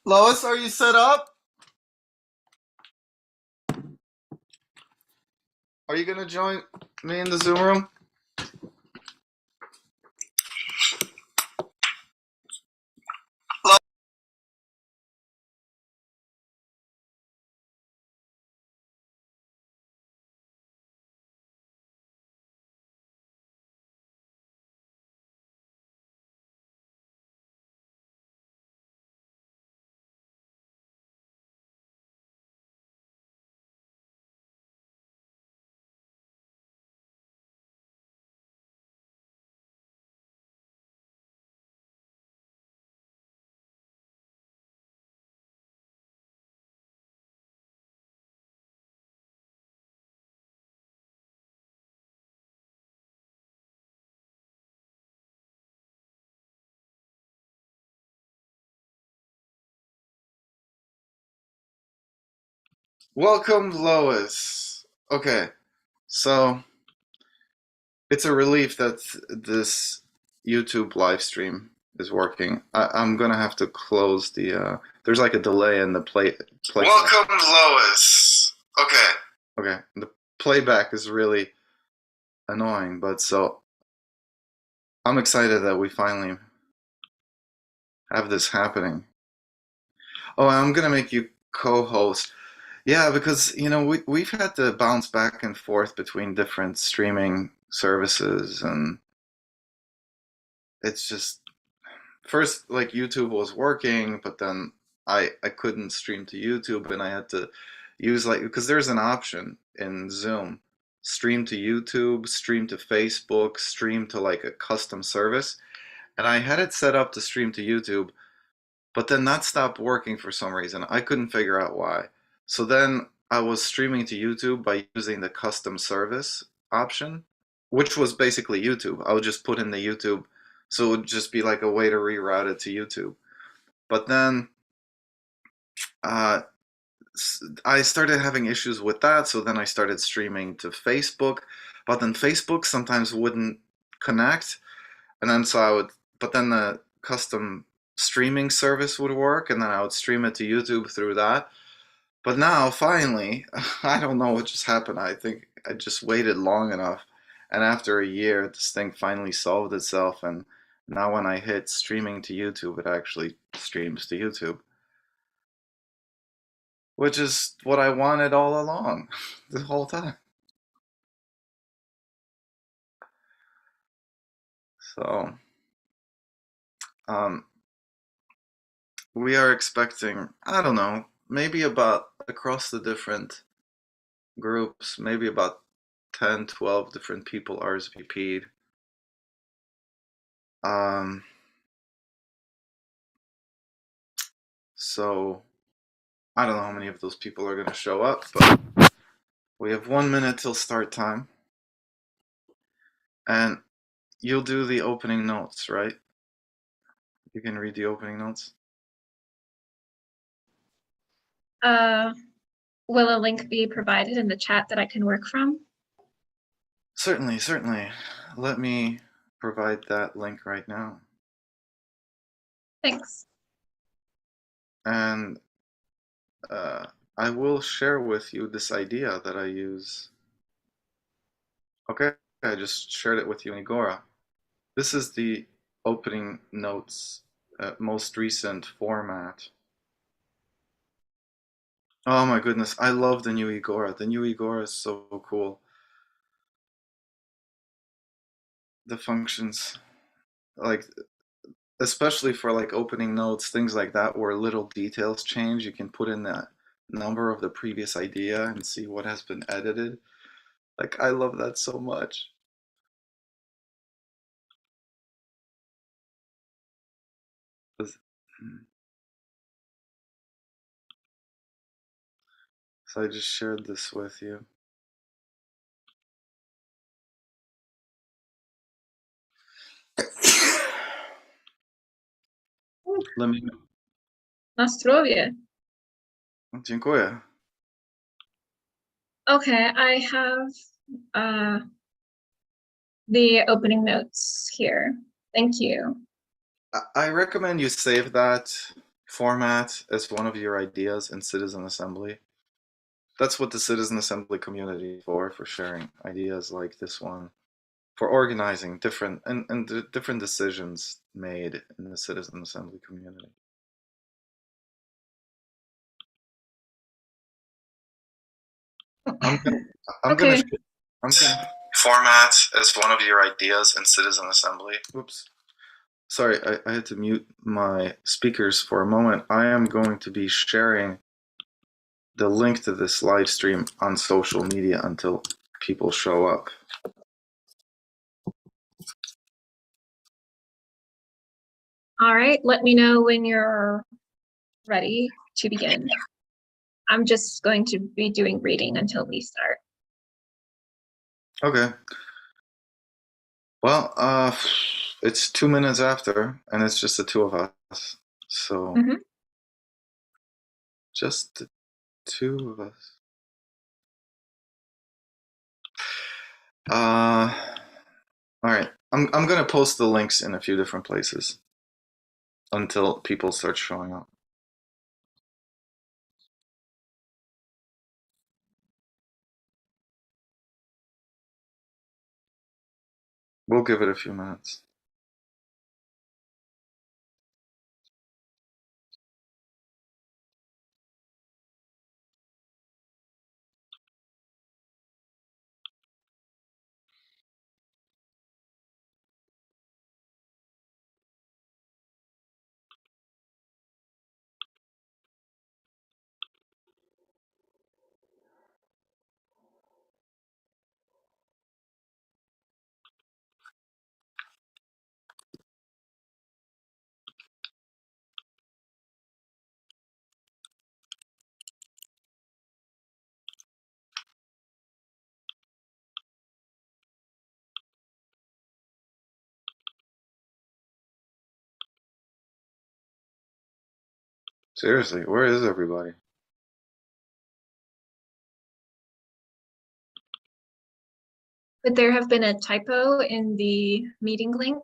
Lois, are you set up? Are you gonna join me in the Zoom room? Welcome, Lois. Okay, so it's a relief that this YouTube live stream is working. I'm gonna have to close the. There's like a delay in the play. Welcome, Lois. Okay. Okay. The playback is really annoying, but so I'm excited that we finally have this happening. Oh, I'm gonna make you co-host. Yeah, because we've had to bounce back and forth between different streaming services, and it's just first like YouTube was working, but then I couldn't stream to YouTube, and I had to use like because there's an option in Zoom, stream to YouTube, stream to Facebook, stream to like a custom service, and I had it set up to stream to YouTube, but then that stopped working for some reason. I couldn't figure out why. So then I was streaming to YouTube by using the custom service option, which was basically YouTube. I would just put in the YouTube, so it would just be like a way to reroute it to YouTube. But then uh, I started having issues with that, so then I started streaming to Facebook, but then Facebook sometimes wouldn't connect, and then so I would, but then the custom streaming service would work, and then I would stream it to YouTube through that. But now, finally, I don't know what just happened. I think I just waited long enough, and after a year, this thing finally solved itself, and now when I hit streaming to YouTube, it actually streams to YouTube, which is what I wanted all along, the whole time. So, um, we are expecting, I don't know, maybe about across the different groups, maybe about 10, 12 different people RSVP'd. Um, so I don't know how many of those people are going to show up, but we have 1 minute till start time. And you'll do the opening notes, right? You can read the opening notes. Will a link be provided in the chat that I can work from? Certainly, certainly. Let me provide that link right now. Thanks. And I will share with you this idea that I use. Okay, I just shared it with you in Agora. This is the opening notes, most recent format. Oh my goodness, I love the new Agora. The new Agora is so cool. The functions, like, especially for like opening notes, things like that, where little details change, you can put in the number of the previous idea and see what has been edited. Like, I love that so much. So I just shared this with you. Let me. Na zdrowie. Dziękuję. Okay, I have the opening notes here. Thank you. I recommend you save that format as one of your ideas in Citizen Assembly. That's what the Citizen Assembly community is for sharing ideas like this one, for organizing different and the different decisions made in the Citizen Assembly community. I'm gonna, I'm Okay. gonna format as one of your ideas in Citizen Assembly. Whoops. Sorry, I had to mute my speakers for a moment. I am going to be sharing the link to this live stream on social media until people show up. All right. Let me know when you're ready to begin. I'm just going to be doing reading until we start. Okay. Well, it's 2 minutes after, and it's just the two of us. So, just the two of us. All right. I'm gonna post the links in a few different places until people start showing up. We'll give it a few minutes. Seriously, where is everybody? Could there have been a typo in the meeting link?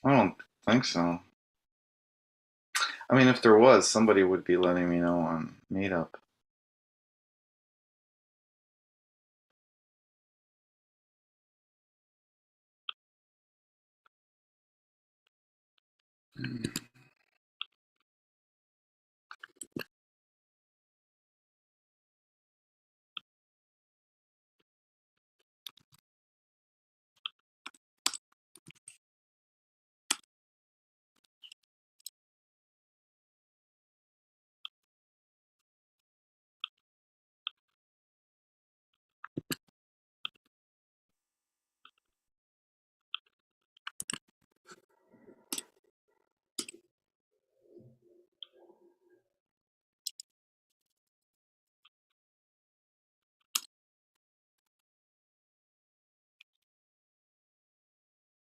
I don't think so. I mean, if there was, somebody would be letting me know on Meetup.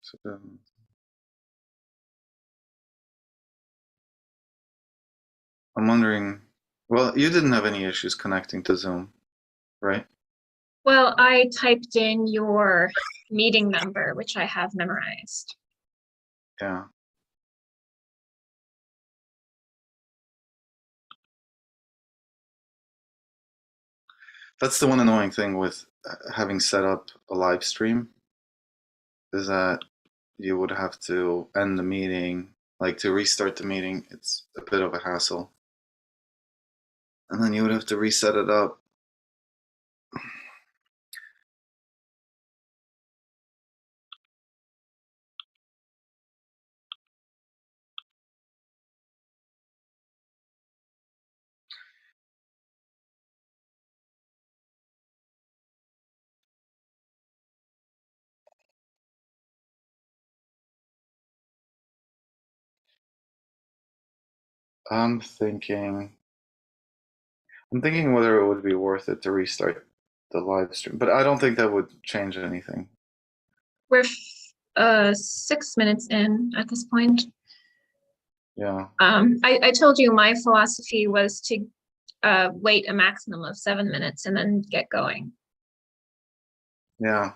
So, I'm wondering, well, you didn't have any issues connecting to Zoom, right? Well, I typed in your meeting number, which I have memorized. Yeah. That's the one annoying thing with having set up a live stream, is that you would have to end the meeting, like to restart the meeting, it's a bit of a hassle. And then you would have to reset it up. I'm thinking whether it would be worth it to restart the live stream, but I don't think that would change anything. We're 6 minutes in at this point. Yeah. I told you my philosophy was to wait a maximum of 7 minutes and then get going. Yeah.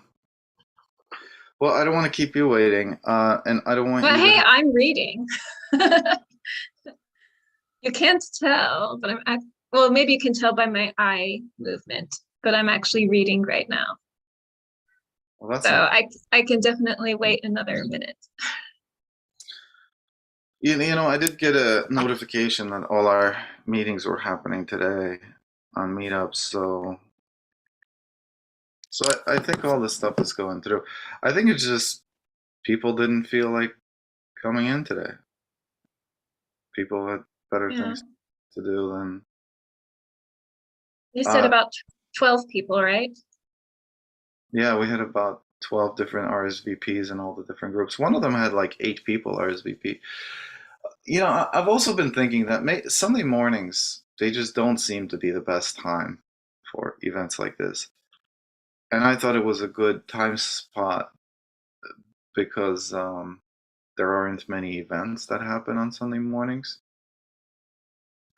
Well, I don't want to keep you waiting, and I don't want But you hey, to. I'm reading. You can't tell, but well, maybe you can tell by my eye movement, but I'm actually reading right now. Well, that's So not. I can definitely wait another minute. I did get a notification that all our meetings were happening today on Meetups, so I think all this stuff is going through. I think it's just people didn't feel like coming in today. People had better Yeah. things to do than. You said Uh, about 12 people, right? yeah, we had about 12 different RSVPs in all the different groups. One of them had like 8 people RSVP. I've also been thinking that Sunday mornings, they just don't seem to be the best time for events like this. And I thought it was a good time spot because there aren't many events that happen on Sunday mornings.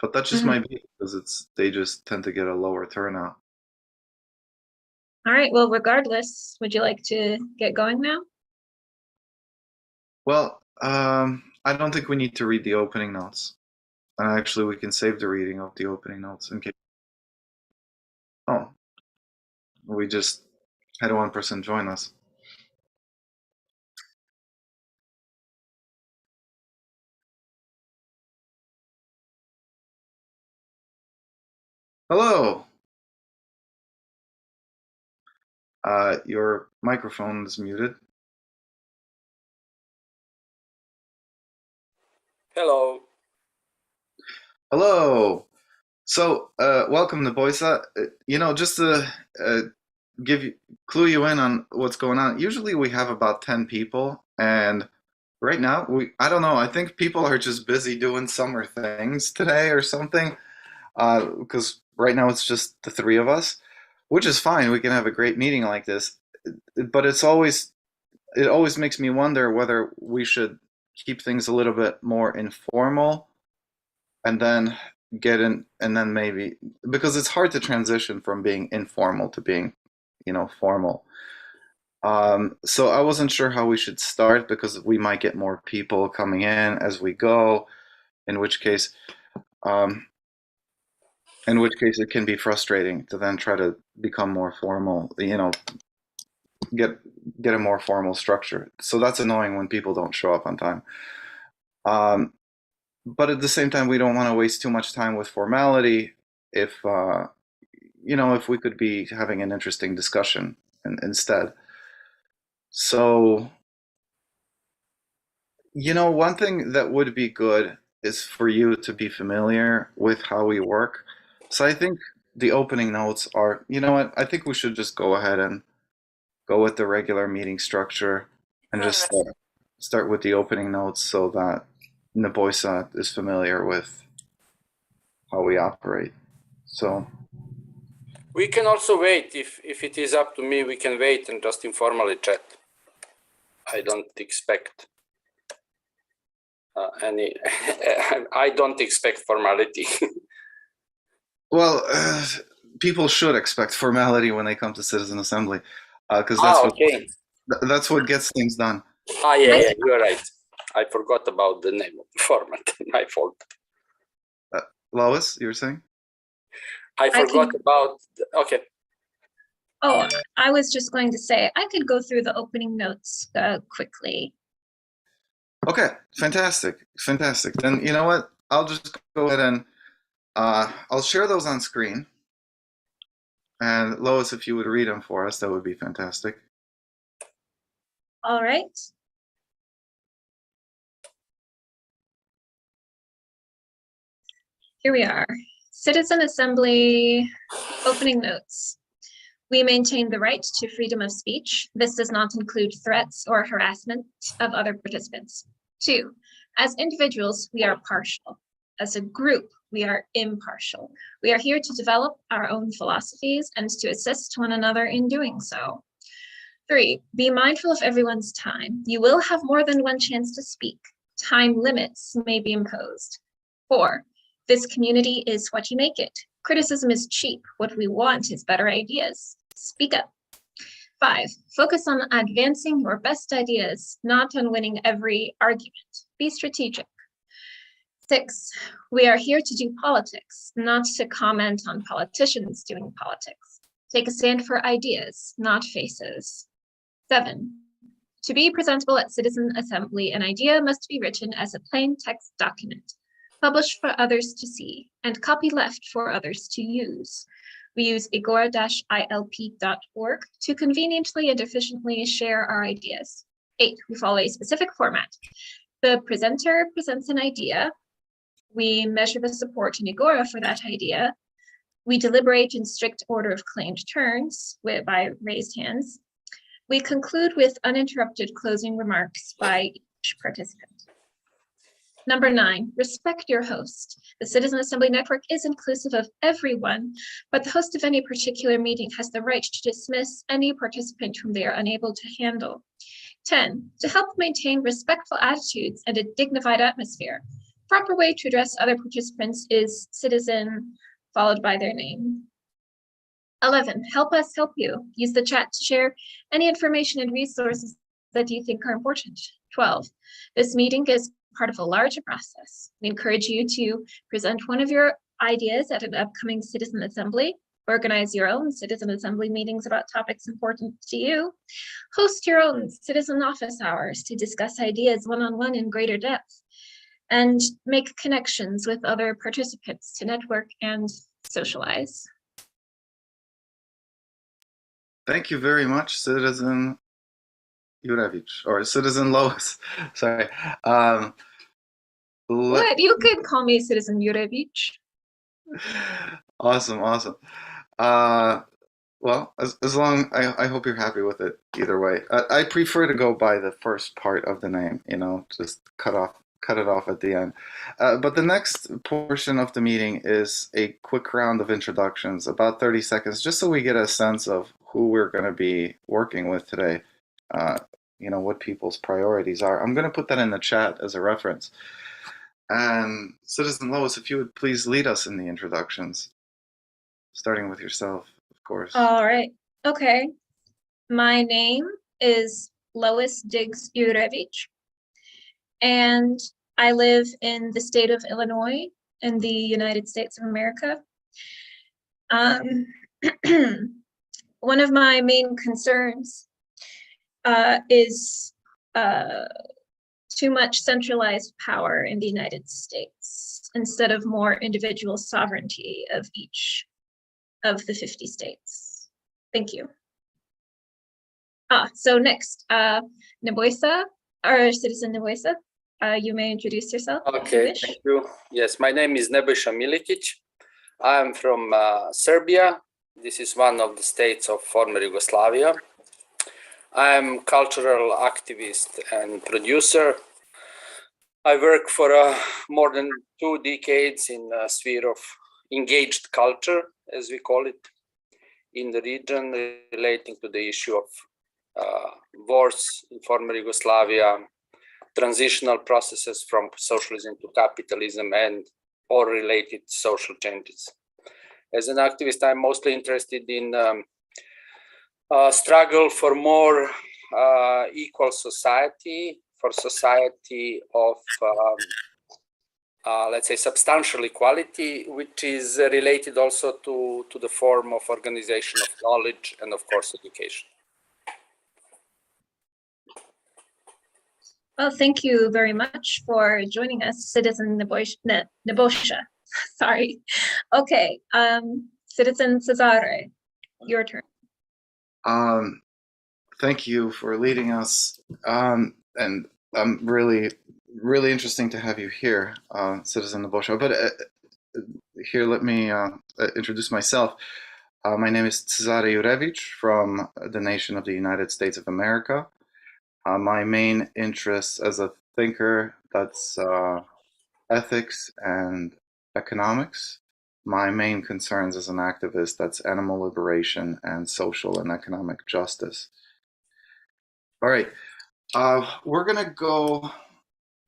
But that just Mhm. might be because they just tend to get a lower turnout. All right. Well, regardless, would you like to get going now? Well, I don't think we need to read the opening notes. And actually, we can save the reading of the opening notes in case. Oh, we just had one person join us. Hello. Your microphone is muted. Hello. Hello. So, welcome to Boisa. Just to uh, clue you in on what's going on. Usually, we have about 10 people, and right now, I don't know. I think people are just busy doing summer things today or something. Because right now it's just the three of us, which is fine. We can have a great meeting like this, but it always makes me wonder whether we should keep things a little bit more informal and then get in and then maybe because it's hard to transition from being informal to being formal. So I wasn't sure how we should start because we might get more people coming in as we go, in which case um, it can be frustrating to then try to become more formal, get get a more formal structure. So that's annoying when people don't show up on time. Um, but at the same time, we don't want to waste too much time with formality. If we could be having an interesting discussion instead. So, one thing that would be good is for you to be familiar with how we work. So I think the opening notes are, you know what, I think we should just go ahead and go with the regular meeting structure and just start with the opening notes so that Naboisa is familiar with how we operate. So, We can also wait. If it is up to me, we can wait and just informally chat. I don't expect any. I don't expect formality. well, people should expect formality when they come to citizen assembly, because that's Okay. that's what gets things done. Yeah, you're right. I forgot about the name of the format. My fault. Lois, you were saying? I forgot about. Okay. Oh, I was just going to say I could go through the opening notes quickly. Okay, fantastic. Then you know what? I'll just go ahead and I'll share those on screen. And Lois, if you would read them for us, that would be fantastic. All right. Here we are. Citizen Assembly opening notes. We maintain the right to freedom of speech. This does not include threats or harassment of other participants. 2, as individuals, we are partial. As a group, we are impartial. We are here to develop our own philosophies and to assist one another in doing so. 3, be mindful of everyone's time. You will have more than one chance to speak. Time limits may be imposed. 4, this community is what you make it. Criticism is cheap. What we want is better ideas. Speak up. 5, focus on advancing your best ideas, not on winning every argument. Be strategic. 6, we are here to do politics, not to comment on politicians doing politics. Take a stand for ideas, not faces. 7, to be presentable at Citizen Assembly, an idea must be written as a plain text document, published for others to see, and copy left for others to use. We use agora-ilp.org to conveniently and efficiently share our ideas. 8, we follow a specific format. The presenter presents an idea. We measure the support in Agora for that idea. We deliberate in strict order of claimed turns by raised hands. We conclude with uninterrupted closing remarks by each participant. Number 9, respect your host. The Citizen Assembly Network is inclusive of everyone, but the host of any particular meeting has the right to dismiss any participant whom they are unable to handle. 10, to help maintain respectful attitudes and a dignified atmosphere, proper way to address other participants is citizen followed by their name. 11, help us help you. Use the chat to share any information and resources that you think are important. 12, this meeting is part of a larger process. We encourage you to present one of your ideas at an upcoming Citizen Assembly, organize your own Citizen Assembly meetings about topics important to you, host your own citizen office hours to discuss ideas one-on-one in greater depth, and make connections with other participants to network and socialize. Thank you very much, Citizen Jurevich, or Citizen Lois. Sorry. What? You could call me Citizen Jurevich. Awesome. Well, as long, I hope you're happy with it either way. I prefer to go by the first part of the name, just cut it off at the end. But the next portion of the meeting is a quick round of introductions, about 30 seconds, just so we get a sense of who we're going to be working with today, what people's priorities are. I'm going to put that in the chat as a reference. And Citizen Lois, if you would please lead us in the introductions, starting with yourself, of course. All right. Okay. My name is Lois Diggs Jurevich, and I live in the state of Illinois in the United States of America. One of my main concerns is too much centralized power in the United States instead of more individual sovereignty of each of the 50 states. Thank you. So next, Neboisa, or Citizen Neboisa, you may introduce yourself. Okay, thank you. Yes, my name is Nebojša Milikić. I'm from Serbia. This is one of the states of former Yugoslavia. I'm cultural activist and producer. I work for more than 2 decades in the sphere of engaged culture, as we call it, in the region relating to the issue of wars in former Yugoslavia, transitional processes from socialism to capitalism, and all related social changes. As an activist, I'm mostly interested in struggle for more equal society, for society of, let's say, substantial equality, which is related also to the form of organization of knowledge and, of course, education. Well, thank you very much for joining us, Citizen Nebojša. Sorry. Okay, Citizen Cesare, your turn. Thank you for leading us, and really interesting to have you here, Citizen Nebojša. But here, let me introduce myself. My name is Cezare Jurevich from the nation of the United States of America. My main interests as a thinker, that's ethics and economics. My main concerns as an activist, that's animal liberation and social and economic justice. All right, we're gonna go,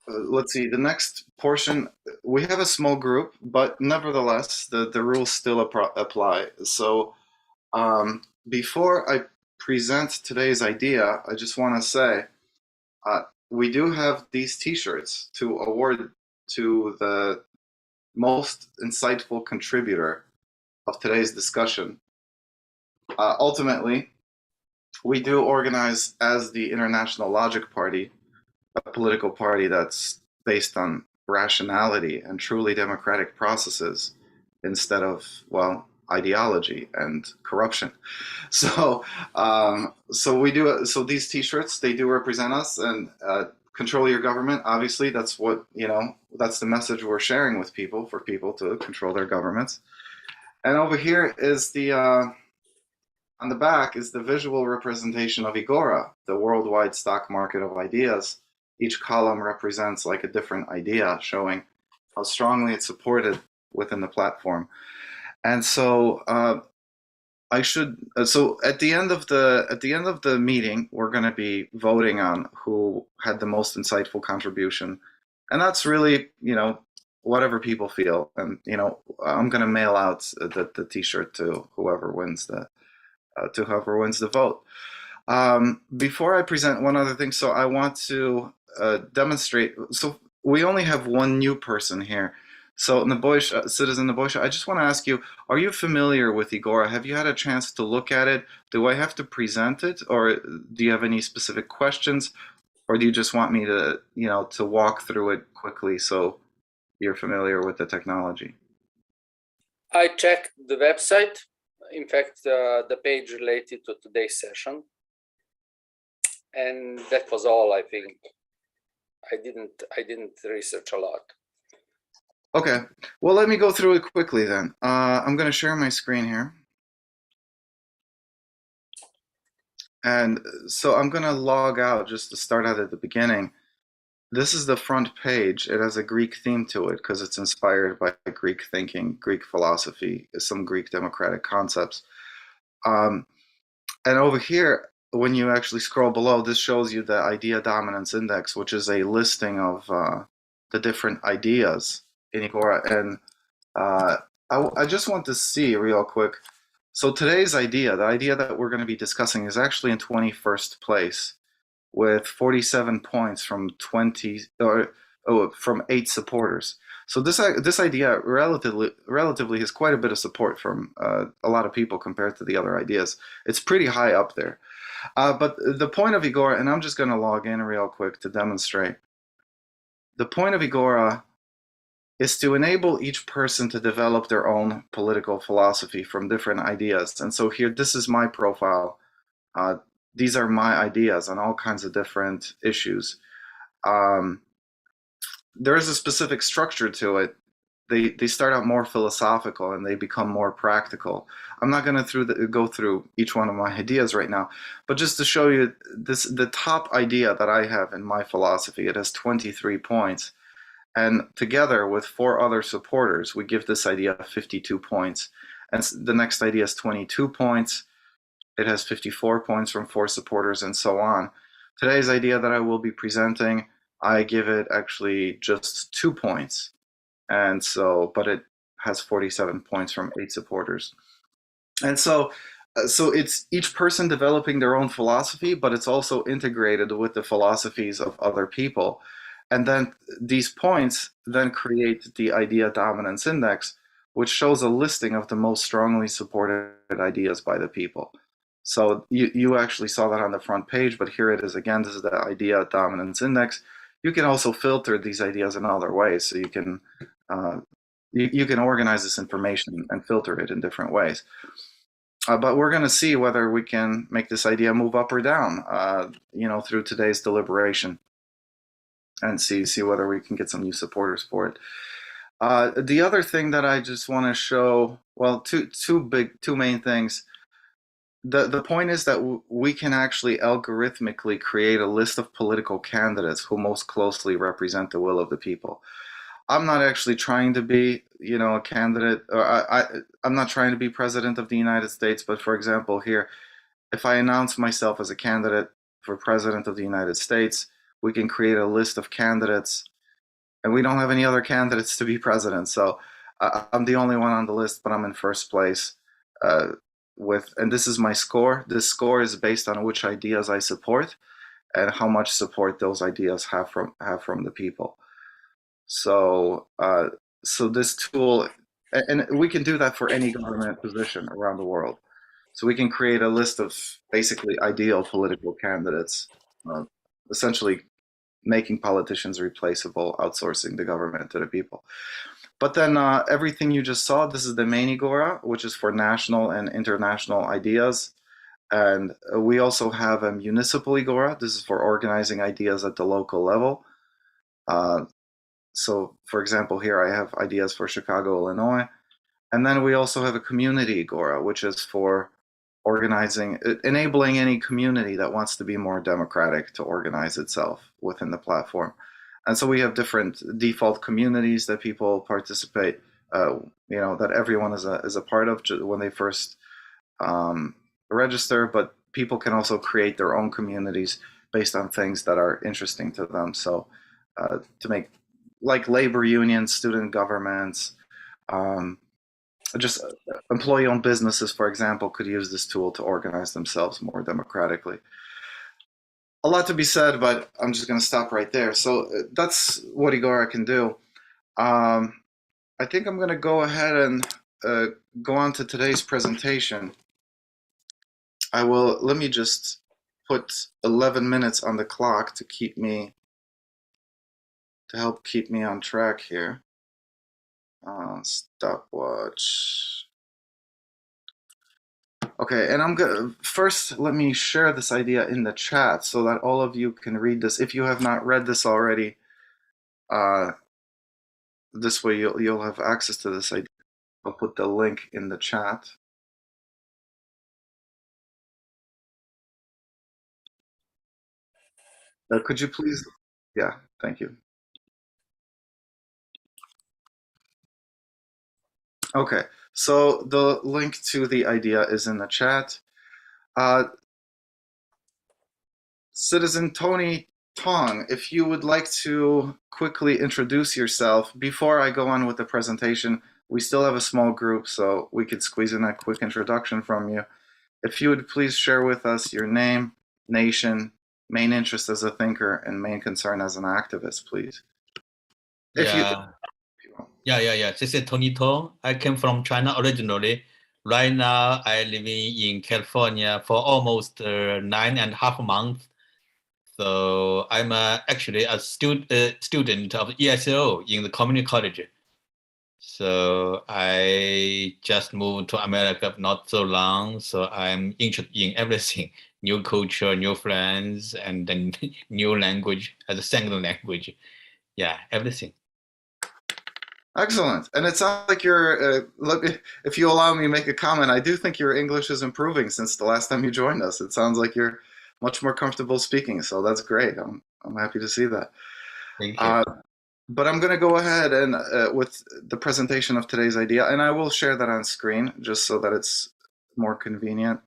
let's see, the next portion, we have a small group, but nevertheless, the rules still apply. So before I present today's idea, I just want to say we do have these T-shirts to award to the most insightful contributor of today's discussion. Ultimately, we do organize as the International Logic Party, a political party that's based on rationality and truly democratic processes instead of, well, ideology and corruption. So, so we do. So these T-shirts, they do represent us, and control your government. Obviously, that's what that's the message we're sharing with people, for people to control their governments. And over here is the on the back is the visual representation of Agora, the worldwide stock market of ideas. Each column represents like a different idea, showing how strongly it's supported within the platform. And so so at the end of the meeting, we're going to be voting on who had the most insightful contribution, and that's really whatever people feel. And I'm going to mail out the T-shirt to whoever wins the vote. Before I present one other thing, so I want to demonstrate. So we only have one new person here. So Nebojša, Citizen Nebojša, I just want to ask you, are you familiar with Agora? Have you had a chance to look at it? Do I have to present it, or do you have any specific questions, or do you just want me to, to walk through it quickly so you're familiar with the technology? I checked the website. In fact, the page related to today's session, and that was all. I think I didn't research a lot. Okay, well, let me go through it quickly then. I'm going to share my screen here. And so I'm going to log out just to start out at the beginning. This is the front page. It has a Greek theme to it because it's inspired by Greek thinking, Greek philosophy, some Greek democratic concepts. And over here, when you actually scroll below, this shows you the idea dominance index, which is a listing of the different ideas in Agora. And I just want to see real quick. So today's idea, the idea that we're going to be discussing, is actually in 21st place with 47 points from 8 supporters. So this idea relatively has quite a bit of support from a lot of people compared to the other ideas. It's pretty high up there. But the point of Agora, and I'm just going to log in real quick to demonstrate. The point of Agora is to enable each person to develop their own political philosophy from different ideas. And so here, this is my profile. These are my ideas on all kinds of different issues. There is a specific structure to it. They start out more philosophical and they become more practical. I'm not going to go through each one of my ideas right now, but just to show you the top idea that I have in my philosophy, it has 23 points. And together with 4 other supporters, we give this idea 52 points. And the next idea is 22 points. It has 54 points from 4 supporters, and so on. Today's idea that I will be presenting, I give it actually just 2 points. And so, but it has 47 points from 8 supporters. And so it's each person developing their own philosophy, but it's also integrated with the philosophies of other people. And then these points then create the idea dominance index, which shows a listing of the most strongly supported ideas by the people. So you actually saw that on the front page, but here it is again. This is the idea dominance index. You can also filter these ideas in other ways. So you can organize this information and filter it in different ways. But we're going to see whether we can make this idea move up or down, through today's deliberation, and see whether we can get some new supporters for it. The other thing that I just want to show, well, two main things. The point is that we can actually algorithmically create a list of political candidates who most closely represent the will of the people. I'm not actually trying to be, a candidate, or I'm not trying to be president of the United States, but for example here, if I announce myself as a candidate for president of the United States, we can create a list of candidates, and we don't have any other candidates to be president. So I'm the only one on the list, but I'm in first place. and this is my score. This score is based on which ideas I support and how much support those ideas have from the people. So so this tool, and we can do that for any government position around the world. So we can create a list of basically ideal political candidates, uh, essentially making politicians replaceable, outsourcing the government to the people. But then everything you just saw, this is the main Agora, which is for national and international ideas. And we also have a municipal Agora. This is for organizing ideas at the local level. So, for example, here I have ideas for Chicago, Illinois. And then we also have a community Agora, which is for organizing, enabling any community that wants to be more democratic to organize itself within the platform. And so we have different default communities that people participate, that everyone is a part of when they first register, but people can also create their own communities based on things that are interesting to them. So to make, like labor unions, student governments, just employee-owned businesses, for example, could use this tool to organize themselves more democratically. A lot to be said, but I'm just going to stop right there. So that's what Agora can do. I think I'm going to go ahead and go on to today's presentation. Let me just put 11 minutes on the clock to help keep me on track here. Stopwatch. Okay, and I'm gonna first let me share this idea in the chat so that all of you can read this. If you have not read this already, this way you'll have access to this idea. I'll put the link in the chat. Could you please? Yeah, thank you. Okay, so the link to the idea is in the chat. Citizen Tony Tong, if you would like to quickly introduce yourself before I go on with the presentation. We still have a small group, so we could squeeze in a quick introduction from you. If you would please share with us your name, nation, main interest as a thinker, and main concern as an activist, please. Yeah. This is Tony Tong. I came from China originally. Right now, I'm living in California for almost 9.5 months. So I'm actually a student of ESO in the community college. So I just moved to America not so long. So I'm interested in everything: new culture, new friends, and then new language as a second language. Yeah, everything. Excellent. And it sounds like you're, look, if you allow me to make a comment, I do think your English is improving since the last time you joined us. It sounds like you're much more comfortable speaking, so that's great. I'm happy to see that. Thank you. But I'm going to go ahead and with the presentation of today's idea, and I will share that on screen just so that it's more convenient.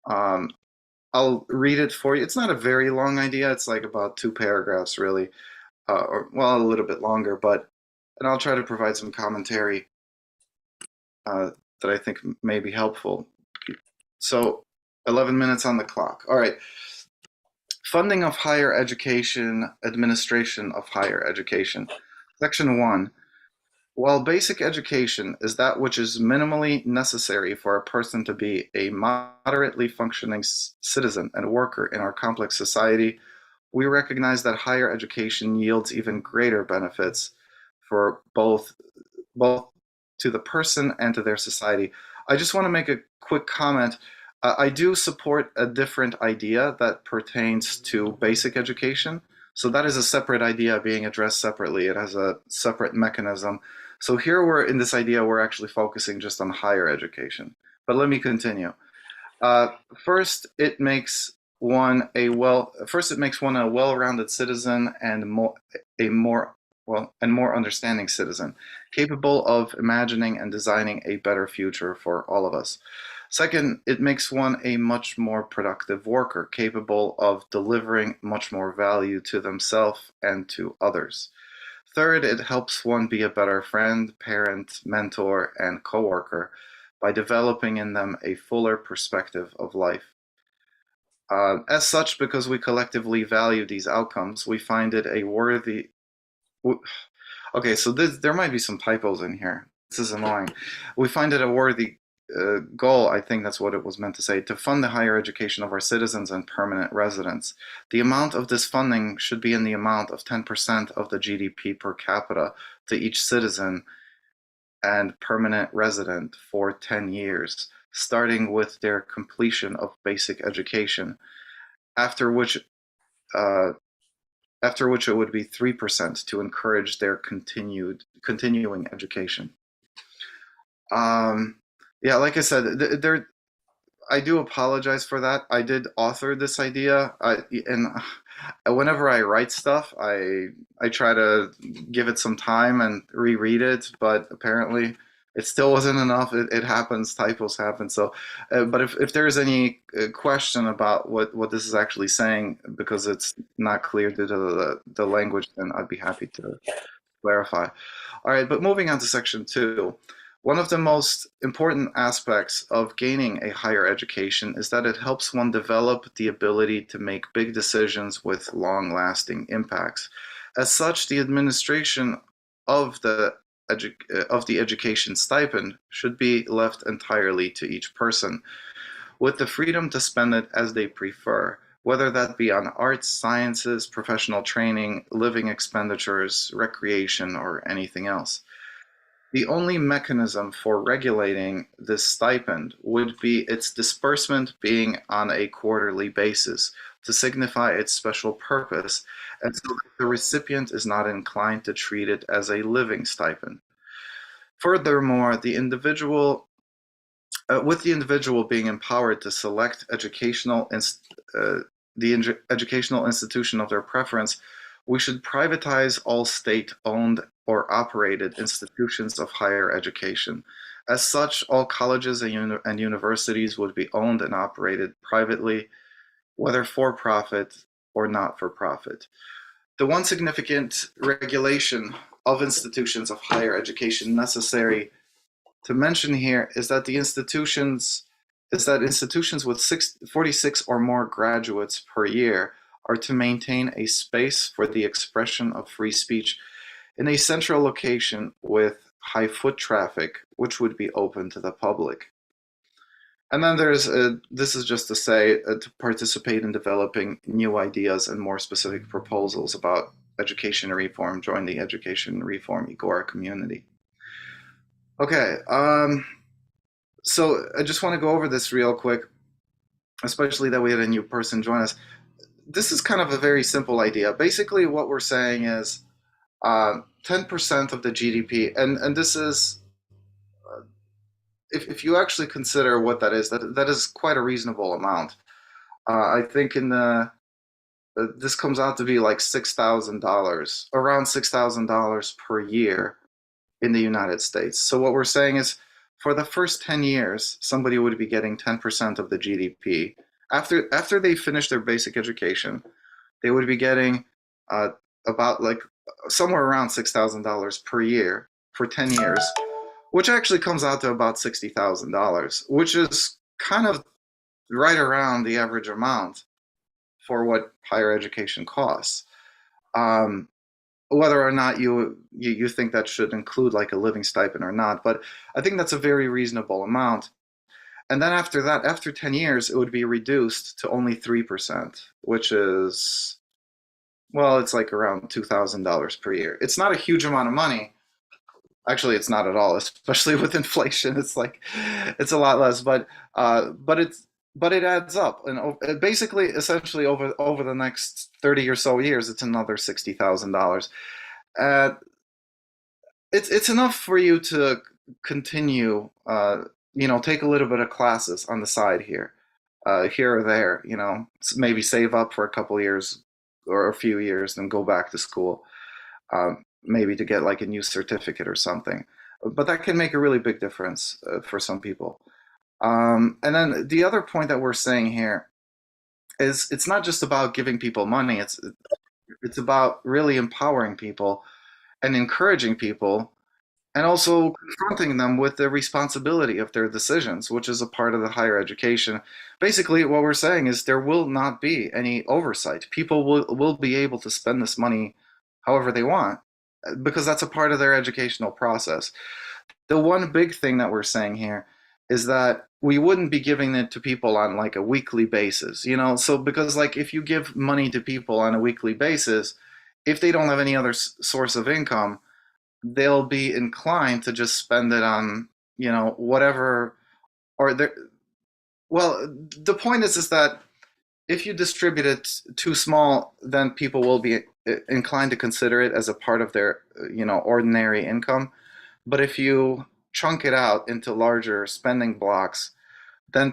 I'll read it for you. It's not a very long idea. It's like about 2 paragraphs, really, or well, a little bit longer, and I'll try to provide some commentary that I think may be helpful. So 11 minutes on the clock. All right. Funding of higher education, administration of higher education. Section 1. While basic education is that which is minimally necessary for a person to be a moderately functioning citizen and worker in our complex society, we recognize that higher education yields even greater benefits for both to the person and to their society. I just want to make a quick comment. I do support a different idea that pertains to basic education. So that is a separate idea being addressed separately. It has a separate mechanism. So here we're in this idea, we're actually focusing just on higher education. But let me continue. First, it makes one a well-rounded citizen and more understanding citizen, capable of imagining and designing a better future for all of us. Second, it makes one a much more productive worker, capable of delivering much more value to themselves and to others. Third, it helps one be a better friend, parent, mentor, and coworker by developing in them a fuller perspective of life. As such, because we collectively value these outcomes, we find it a worthy... Okay, so there might be some typos in here. This is annoying. We find it a worthy goal, I think that's what it was meant to say, to fund the higher education of our citizens and permanent residents. The amount of this funding should be in the amount of 10% of the GDP per capita to each citizen and permanent resident for 10 years, starting with their completion of basic education, after which it would be 3% to encourage their continuing education. Yeah, like I said, I do apologize for that. I did author this idea, and whenever I write stuff, I try to give it some time and reread it, but apparently it still wasn't enough. It happens, typos happen. So, but if there is any question about what this is actually saying, because it's not clear due to the language, then I'd be happy to clarify. All right, but moving on to section 2. One of the most important aspects of gaining a higher education is that it helps one develop the ability to make big decisions with long-lasting impacts. As such, the administration of the education stipend should be left entirely to each person, with the freedom to spend it as they prefer, whether that be on arts, sciences, professional training, living expenditures, recreation, or anything else. The only mechanism for regulating this stipend would be its disbursement being on a quarterly basis to signify its special purpose, and so the recipient is not inclined to treat it as a living stipend. Furthermore, with the individual being empowered to select the educational institution of their preference, we should privatize all state-owned or operated institutions of higher education. As such, all colleges and universities would be owned and operated privately, whether for-profit or not-for-profit. The one significant regulation of institutions of higher education necessary to mention here is that institutions with 46 or more graduates per year are to maintain a space for the expression of free speech in a central location with high foot traffic, which would be open to the public. And then this is just to say, to participate in developing new ideas and more specific proposals about education reform, join the Education Reform Agora community. Okay, so I just want to go over this real quick, especially that we had a new person join us. This is kind of a very simple idea. Basically, what we're saying is 10% of the GDP, and this is, if you actually consider what that is quite a reasonable amount. I think this comes out to be like $6,000, around $6,000 per year in the United States. So what we're saying is, for the first 10 years, somebody would be getting 10% of the GDP. After they finish their basic education, they would be getting about like somewhere around $6,000 per year for 10 years, which actually comes out to about $60,000, which is kind of right around the average amount for what higher education costs. Whether or not you think that should include like a living stipend or not, but I think that's a very reasonable amount. And then after that, after 10 years, it would be reduced to only 3%, which is, well, it's like around $2,000 per year. It's not a huge amount of money. Actually, it's not at all, especially with inflation. It's a lot less, but it adds up. And basically, essentially, over the next 30 or so years, it's another $60,000. It's enough for you to continue, take a little bit of classes on the side here or there, maybe save up for a couple of years or a few years, then go back to school, maybe to get like a new certificate or something. But that can make a really big difference for some people. And then the other point that we're saying here is it's not just about giving people money. It's about really empowering people and encouraging people and also confronting them with the responsibility of their decisions, which is a part of the higher education. Basically, what we're saying is there will not be any oversight. People will be able to spend this money however they want because that's a part of their educational process. The one big thing that we're saying here is that we wouldn't be giving it to people on like a weekly basis, you know? So because like if you give money to people on a weekly basis, if they don't have any other source of income, they'll be inclined to just spend it on, you know, whatever, or they're, well, the point is that if you distribute it too small, then people will be inclined to consider it as a part of their, you know, ordinary income. But if you chunk it out into larger spending blocks, then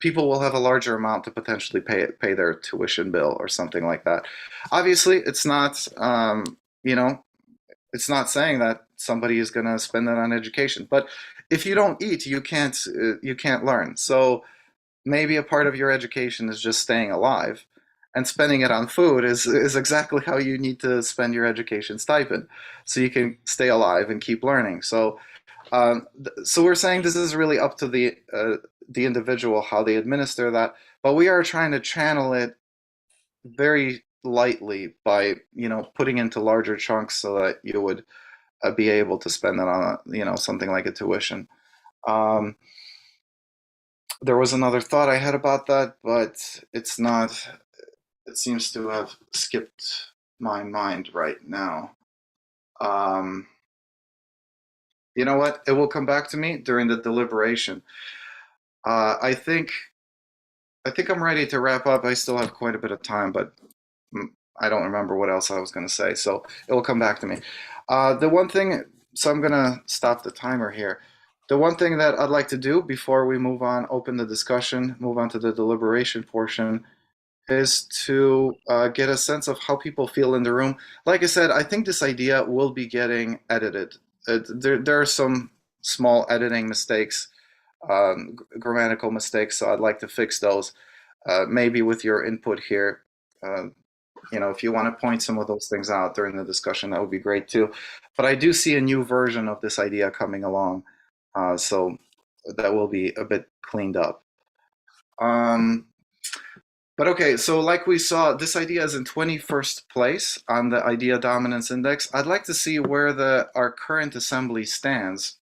people will have a larger amount to potentially pay their tuition bill or something like that. Obviously, it's not, you know, it's not saying that somebody is going to spend that on education. But if you don't eat, you can't learn. So maybe a part of your education is just staying alive, and spending it on food is exactly how you need to spend your education stipend, so you can stay alive and keep learning. So so we're saying this is really up to the individual how they administer that, but we are trying to channel it very lightly by, you know, putting into larger chunks so that you would be able to spend that on you know, something like a tuition. Um, there was another thought I had about that, but it's not. It seems to have skipped my mind right now. Um, you know what? It will come back to me during the deliberation. I think I'm ready to wrap up. I still have quite a bit of time, but I don't remember what else I was going to say, so it will come back to me. The one thing, so I'm going to stop the timer here. The one thing that I'd like to do before we move on, open the discussion, move on to the deliberation portion, is to get a sense of how people feel in the room. Like I said, I think this idea will be getting edited. There are some small editing mistakes, grammatical mistakes, so I'd like to fix those. Maybe with your input here, you know, if you want to point some of those things out during the discussion, that would be great too. But I do see a new version of this idea coming along, so that will be a bit cleaned up. But okay, so like we saw, this idea is in 21st place on the idea dominance index. I'd like to see where our current assembly stands,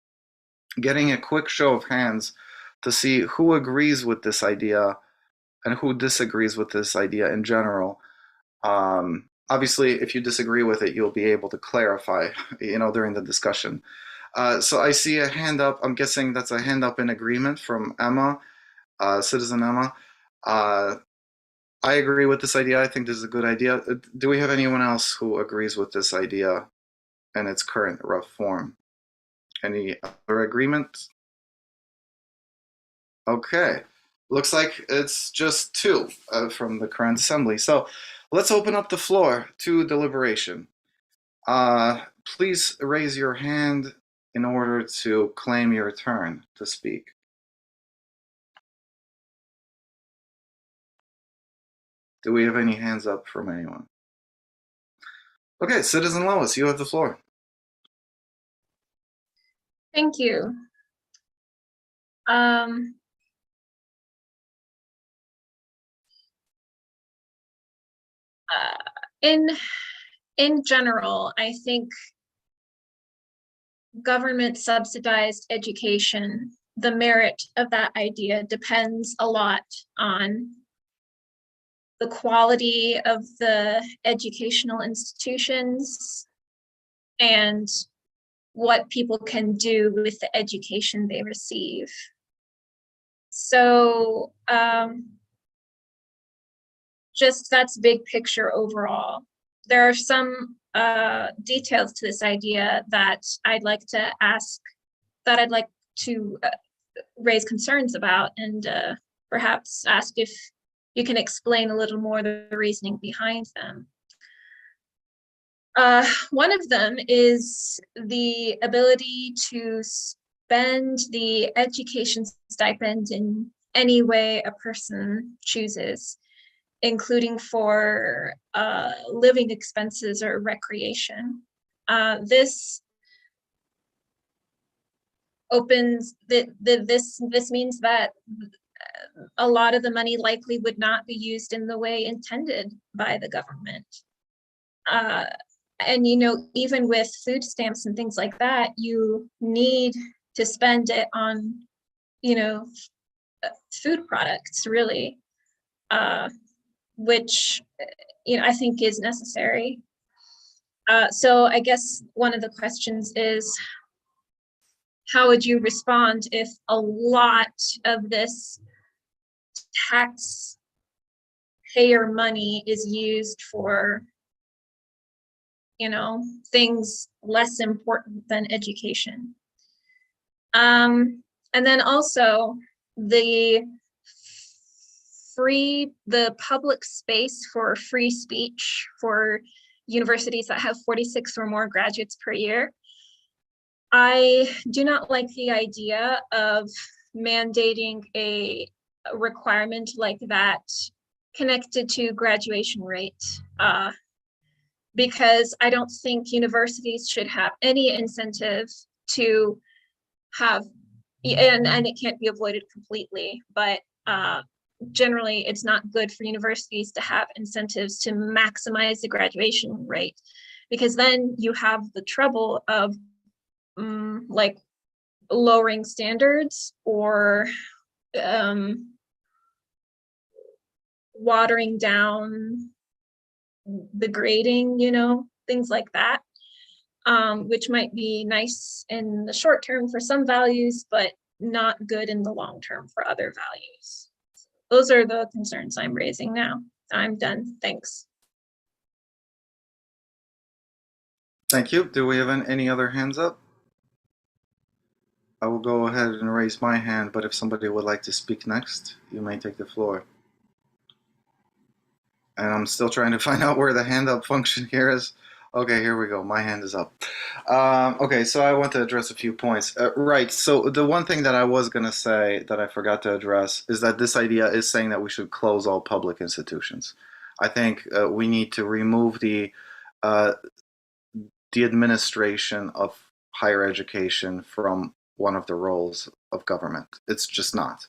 getting a quick show of hands to see who agrees with this idea and who disagrees with this idea in general. Obviously, if you disagree with it, you'll be able to clarify, you know, during the discussion. So I see a hand up. I'm guessing that's a hand up in agreement from Emma, citizen Emma. I agree with this idea. I think this is a good idea. Do we have anyone else who agrees with this idea in its current rough form? Any other agreement? Okay. Looks like it's just two from the current assembly. So let's open up the floor to deliberation. Please raise your hand in order to claim your turn to speak. Do we have any hands up from anyone? Okay, Citizen Lois, you have the floor. Thank you. In general, I think government subsidized education, the merit of that idea depends a lot on the quality of the educational institutions and what people can do with the education they receive. So just that's big picture overall. There are some details to this idea that I'd like to raise concerns about, and perhaps ask if you can explain a little more the reasoning behind them. One of them is the ability to spend the education stipend in any way a person chooses, including for living expenses or recreation. This opens this means that a lot of the money likely would not be used in the way intended by the government. And even with food stamps and things like that, you need to spend it on food products, really, which I think is necessary. So I guess one of the questions is, how would you respond if a lot of this taxpayer money is used for things less important than education? And then also the public space for free speech for universities that have 46 or more graduates per year. I do not like the idea of mandating a requirement like that connected to graduation rate, because I don't think universities should have any incentive to have, and it can't be avoided completely, but generally it's not good for universities to have incentives to maximize the graduation rate, because then you have the trouble of like lowering standards or watering down the grading, things like that, which might be nice in the short term for some values, but not good in the long term for other values. Those are the concerns I'm raising now. I'm done. Thanks. Thank you. Do we have any other hands up? I will go ahead and raise my hand, but if somebody would like to speak next, you may take the floor. And I'm still trying to find out where the hand up function here is. Okay, here we go. My hand is up. Okay, so I want to address a few points. Right, so the one thing that I was going to say that I forgot to address is that this idea is saying that we should close all public institutions. I think we need to remove the administration of higher education from one of the roles of government. It's just not.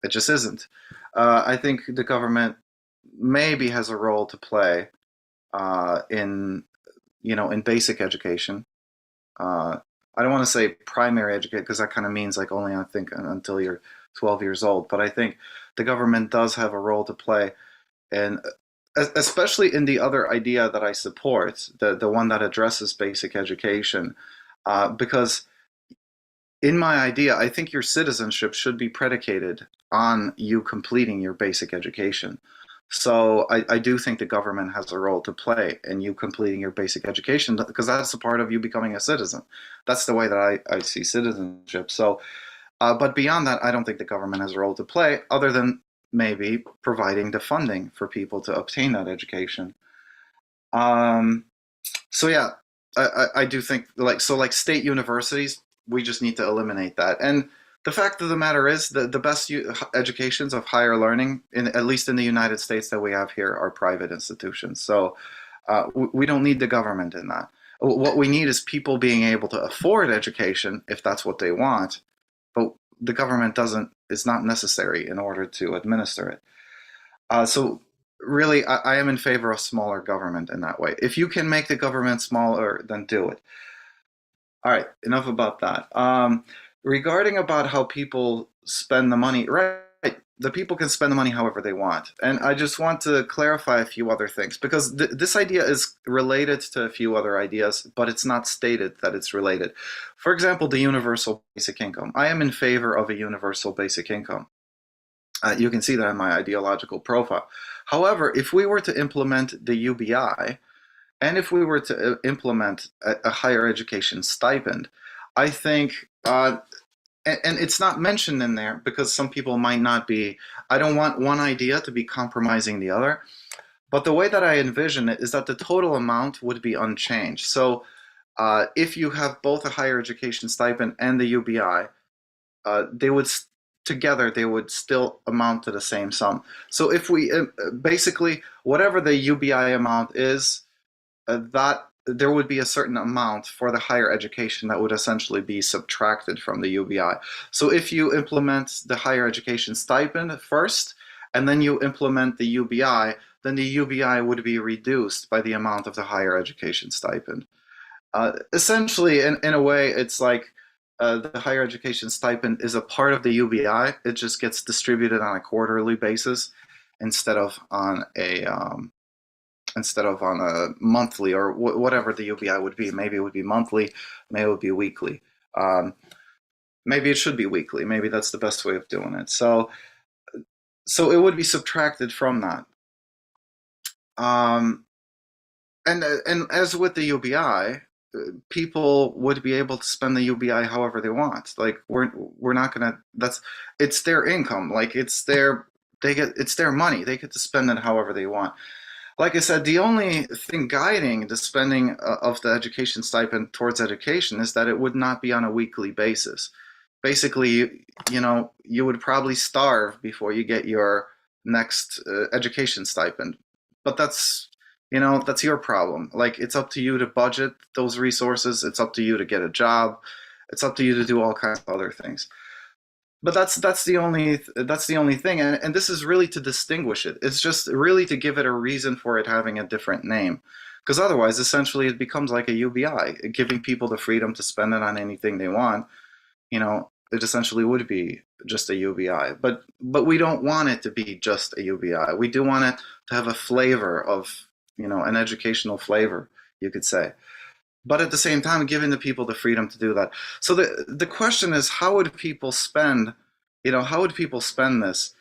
It just isn't. I think the government maybe has a role to play in basic education. I don't want to say primary education, because that kind of means like only, I think, until you're 12 years old. But I think the government does have a role to play, and especially in the other idea that I support, the one that addresses basic education, because in my idea, I think your citizenship should be predicated on you completing your basic education. So I do think the government has a role to play in you completing your basic education, because that's a part of you becoming a citizen. That's the way that I see citizenship. So, but beyond that, I don't think the government has a role to play, other than maybe providing the funding for people to obtain that education. So yeah, I do think like state universities, we just need to eliminate that. And the fact of the matter is that the best educations of higher learning, at least in the United States that we have here, are private institutions. So we don't need the government in that. What we need is people being able to afford education if that's what they want, but the government is not necessary in order to administer it. So really, I am in favor of smaller government in that way. If you can make the government smaller, then do it. All right, enough about that. Regarding about how people spend the money, right, the people can spend the money however they want. And I just want to clarify a few other things, because this idea is related to a few other ideas, but it's not stated that it's related. For example, the universal basic income. I am in favor of a universal basic income. You can see that in my ideological profile. However, if we were to implement the UBI, and if we were to implement a higher education stipend, I think, and it's not mentioned in there because some people might not be, I don't want one idea to be compromising the other, but the way that I envision it is that the total amount would be unchanged. So if you have both a higher education stipend and the UBI, together they would still amount to the same sum. So if we, basically, whatever the UBI amount is, that there would be a certain amount for the higher education that would essentially be subtracted from the UBI. So if you implement the higher education stipend first, and then you implement the UBI, then the UBI would be reduced by the amount of the higher education stipend. Essentially, in a way, it's like the higher education stipend is a part of the UBI. It just gets distributed on a quarterly basis instead of on a monthly or whatever the UBI would be. Maybe it would be monthly, maybe it would be weekly. Maybe it should be weekly. Maybe that's the best way of doing it. So it would be subtracted from that. And as with the UBI, people would be able to spend the UBI however they want. Like we're not gonna. It's their income. Like it's their money. They get to spend it however they want. Like I said, the only thing guiding the spending of the education stipend towards education is that it would not be on a weekly basis. Basically, you would probably starve before you get your next education stipend. But that's your problem. Like, it's up to you to budget those resources. It's up to you to get a job. It's up to you to do all kinds of other things. But that's the only thing, and this is really to distinguish it. It's just really to give it a reason for it having a different name, because otherwise, essentially, it becomes like a UBI, giving people the freedom to spend it on anything they want. It essentially would be just a UBI. But we don't want it to be just a UBI. We do want it to have a flavor of, an educational flavor, you could say. But at the same time, giving the people the freedom to do that. So the question is, how would people spend this?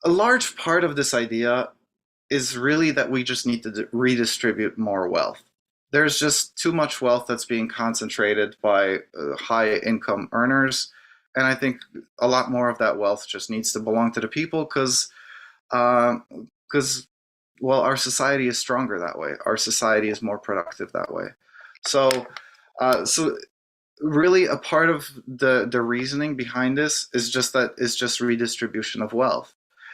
A large part of this idea is really that we just need to redistribute more wealth. There's just too much wealth that's being concentrated by high income earners. And I think a lot more of that wealth just needs to belong to the people because our society is stronger that way. Our society is more productive that way. So really a part of the reasoning behind this is just redistribution of wealth.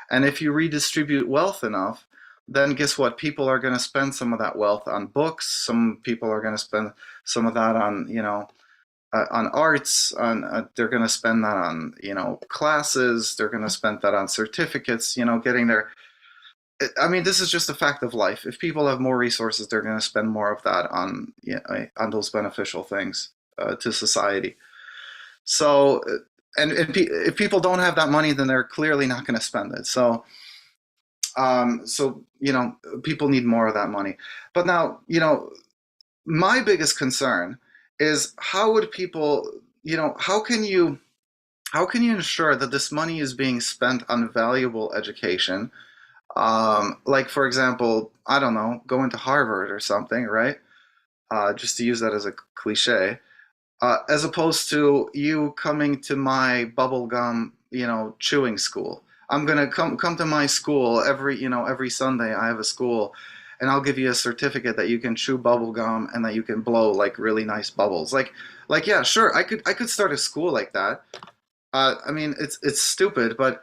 And if you redistribute wealth enough, then guess what? People are going to spend some of that wealth on books. Some people are going to spend some of that on, on arts. They're going to spend that on, classes. They're going to spend that on certificates, getting their. I mean, this is just a fact of life. If people have more resources, they're going to spend more of that on those beneficial things to society. So, and if people don't have that money, then they're clearly not going to spend it. So, people need more of that money. But now, my biggest concern is how would people, how can you ensure that this money is being spent on valuable education? Like, for example, I don't know, going to Harvard or something, right? Just to use that as a cliche, as opposed to you coming to my bubblegum, chewing school. I'm gonna come to my school every Sunday. I have a school, and I'll give you a certificate that you can chew bubble gum and that you can blow like really nice bubbles. Like yeah, sure, I could start a school like that. I mean, it's stupid, but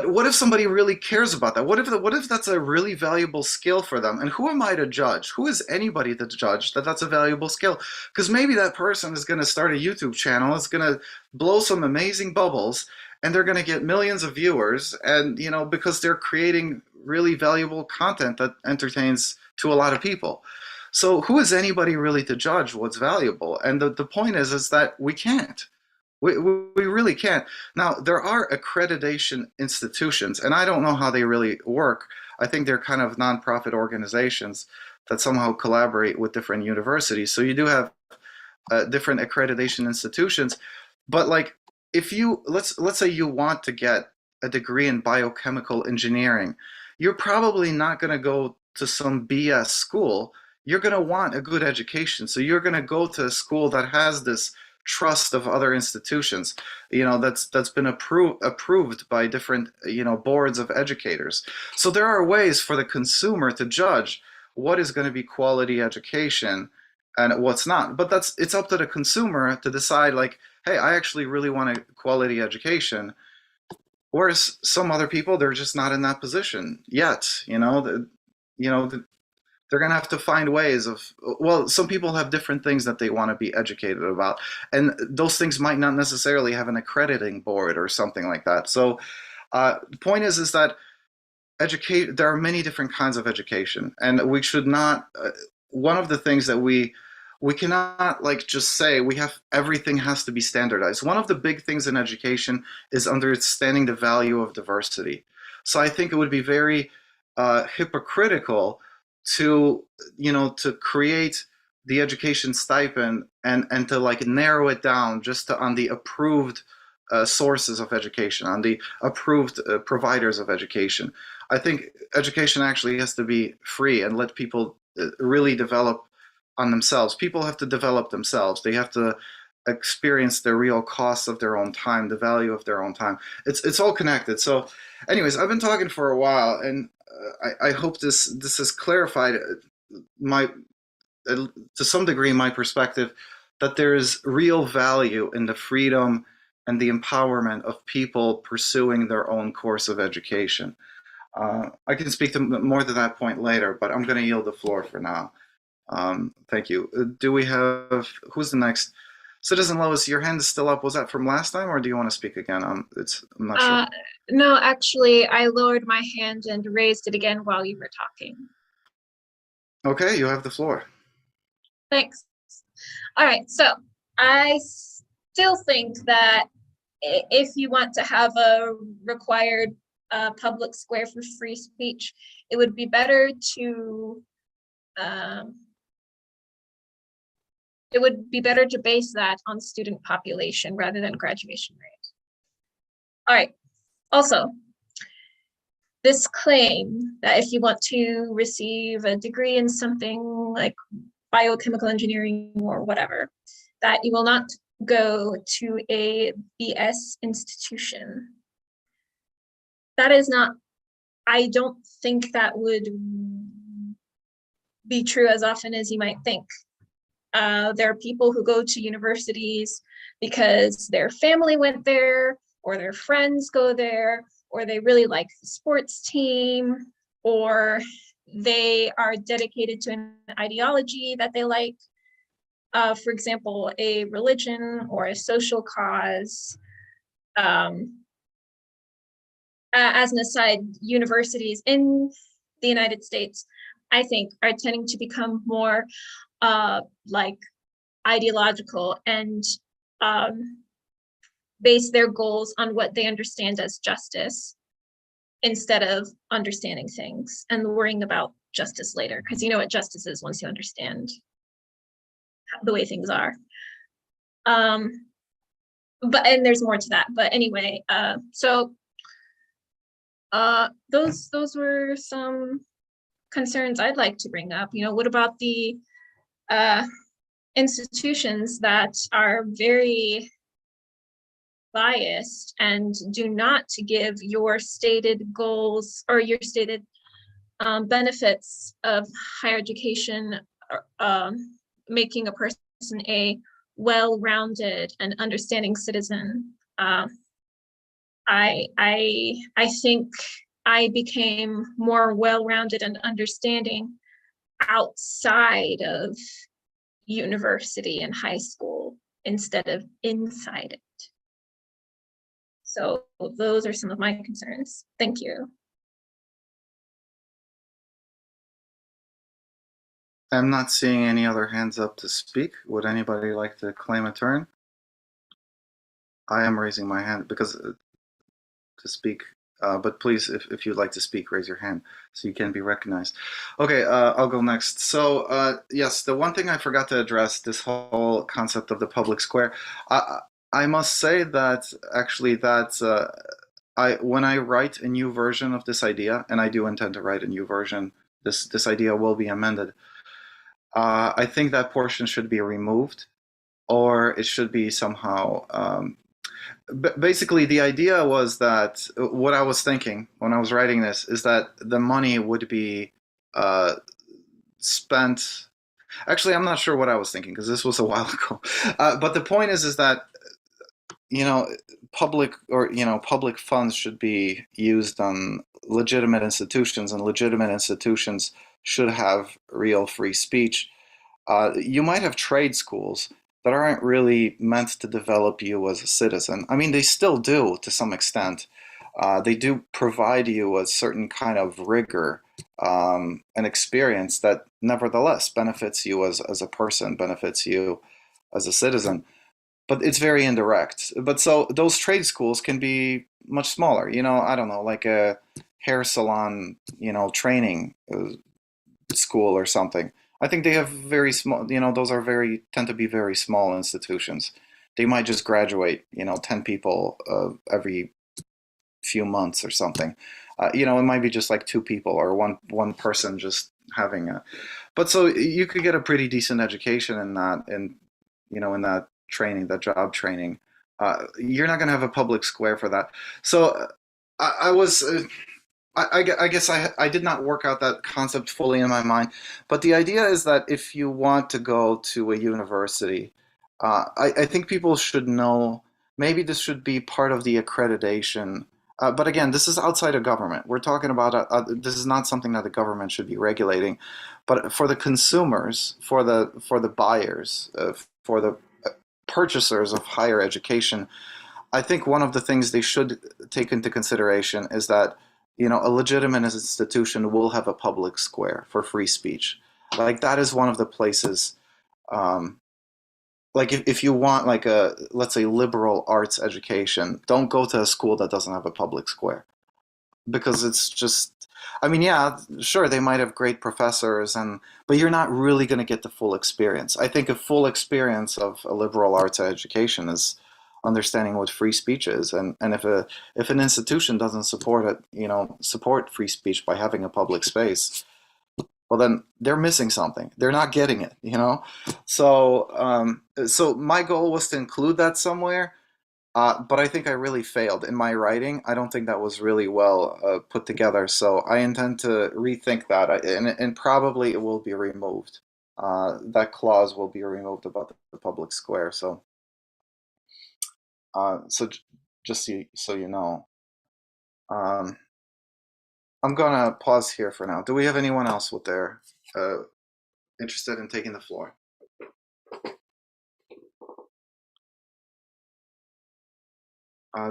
what if somebody really cares about that? What if that's a really valuable skill for them? And who am I to judge? Who is anybody to judge that that's a valuable skill? Because maybe that person is going to start a YouTube channel. It's going to blow some amazing bubbles, and they're going to get millions of viewers, and because they're creating really valuable content that entertains to a lot of people. So who is anybody really to judge what's valuable? And the point is that we can't. We really can't. Now, there are accreditation institutions, and I don't know how they really work. I think they're kind of nonprofit organizations that somehow collaborate with different universities. So you do have different accreditation institutions, but like, if you let's say you want to get a degree in biochemical engineering, you're probably not going to go to some BS school. You're going to want a good education. So you're going to go to a school that has this trust of other institutions, that's been approved by different, boards of educators. So there are ways for the consumer to judge what is going to be quality education and what's not. But it's up to the consumer to decide, like, hey, I actually really want a quality education. Whereas some other people, they're just not in that position yet. you know, they're going to have to find ways of, well, some people have different things that they want to be educated about, and those things might not necessarily have an accrediting board or something like that. So the point is that there are many different kinds of education, and we should not, one of the things that we cannot like just say everything has to be standardized. One of the big things in education is understanding the value of diversity. So I think it would be very hypocritical to, you know, to create the education stipend and to like narrow it down just to, on the approved sources of education, on the approved providers of education. I think education actually has to be free and let people really develop on themselves. People have to develop themselves. They have to experience the real costs of their own time, the value of their own time. It's all connected. So anyways, I've been talking for a while, and I hope this has clarified my, to some degree, my perspective that there is real value in the freedom and the empowerment of people pursuing their own course of education. I can speak to more to that point later, but I'm going to yield the floor for now. Thank you. Do we have, who's the next? Citizen Lois, your hand is still up. Was that from last time, or do you want to speak again? I'm not sure. No, actually, I lowered my hand and raised it again while you were talking. Okay, you have the floor. Thanks. All right, so I still think that if you want to have a required public square for free speech, it would be better to base that on student population rather than graduation rate. All right. Also, this claim that if you want to receive a degree in something like biochemical engineering or whatever, that you will not go to a BS institution. That is not, I don't think that would be true as often as you might think. There are people who go to universities because their family went there, or their friends go there, or they really like the sports team, or they are dedicated to an ideology that they like. For example, a religion or a social cause. As an aside, universities in the United States, I think, are tending to become more like ideological and base their goals on what they understand as justice instead of understanding things and worrying about justice later, because you know what justice is once you understand the way things are. But and there's more to that, but anyway, those were some concerns I'd like to bring up. You know, what about the institutions that are very biased and do not give your stated goals or your stated benefits of higher education, making a person a well-rounded and understanding citizen? I think I became more well-rounded and understanding outside of university and high school instead of inside it. So those are some of my concerns. Thank you. I'm not seeing any other hands up to speak. Would anybody like to claim a turn? I am raising my hand because to speak, but please, if you'd like to speak, raise your hand so you can be recognized. Okay, I'll go next. So yes, the one thing I forgot to address, this whole concept of the public square. I must say that actually that when I write a new version of this idea, and I do intend to write a new version, this idea will be amended. I think that portion should be removed, or it should be somehow. Basically, the idea was that what I was thinking when I was writing this is that the money would be spent. Actually, I'm not sure what I was thinking because this was a while ago. But the point is that public funds should be used on legitimate institutions, and legitimate institutions should have real free speech. You might have trade schools that aren't really meant to develop you as a citizen. I mean, they still do to some extent. They do provide you a certain kind of rigor and experience that nevertheless benefits you as a person, benefits you as a citizen. But it's very indirect. But so those trade schools can be much smaller. I don't know, like a hair salon, training school or something. I think they have very small, those are tend to be very small institutions. They might just graduate, 10 people every few months or something. It might be just like 2 people or one person just having but so you could get a pretty decent education in that, in that training, that job training. You're not going to have a public square for that. So I was, I guess I did not work out that concept fully in my mind, but the idea is that if you want to go to a university, I think people should know, maybe this should be part of the accreditation. But again, this is outside of government. We're talking about, this is not something that the government should be regulating, but for the consumers, for the buyers, for the purchasers of higher education, I think one of the things they should take into consideration is that, a legitimate institution will have a public square for free speech. Like that is one of the places, like if you want like a, let's say, liberal arts education, don't go to a school that doesn't have a public square. Because it's just, I mean, yeah, sure, they might have great professors, but you're not really going to get the full experience. I think a full experience of a liberal arts education is understanding what free speech is, and if an institution doesn't support it, support free speech by having a public space, well, then they're missing something. They're not getting it, So, so my goal was to include that somewhere. But I think I really failed in my writing. I don't think that was really well put together. So I intend to rethink that, and probably it will be removed. That clause will be removed about the public square. So, just so you know, I'm gonna pause here for now. Do we have anyone else with their interested in taking the floor?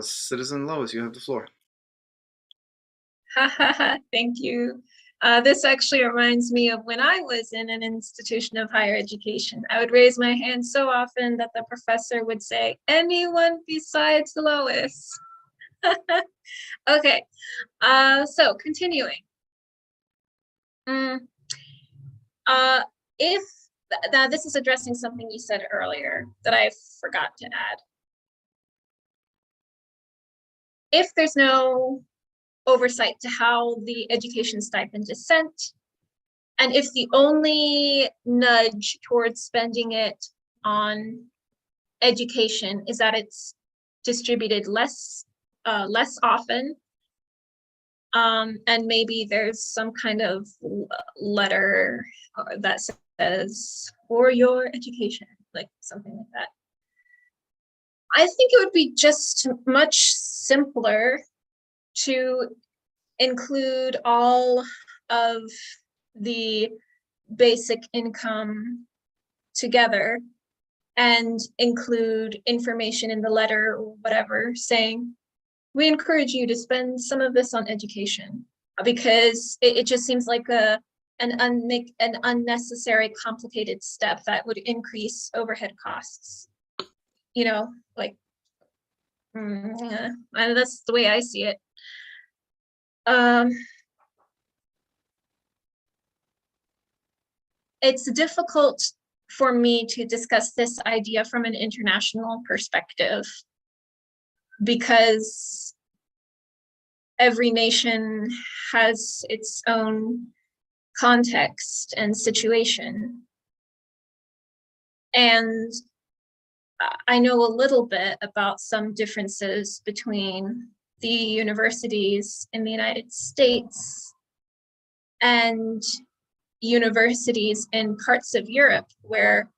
Citizen Lois, you have the floor. Thank you. This actually reminds me of when I was in an institution of higher education. I would raise my hand so often that the professor would say, anyone besides Lois? Okay, so continuing. If now this is addressing something you said earlier that I forgot to add. If there's no oversight to how the education stipend is sent, and if the only nudge towards spending it on education is that it's distributed less often, and maybe there's some kind of letter that says for your education, like something like that. I think it would be just much simpler to include all of the basic income together and include information in the letter or whatever saying, we encourage you to spend some of this on education, because it just seems like an unnecessary complicated step that would increase overhead costs. Like, that's the way I see it. It's difficult for me to discuss this idea from an international perspective because every nation has its own context and situation. And I know a little bit about some differences between the universities in the United States and universities in parts of Europe where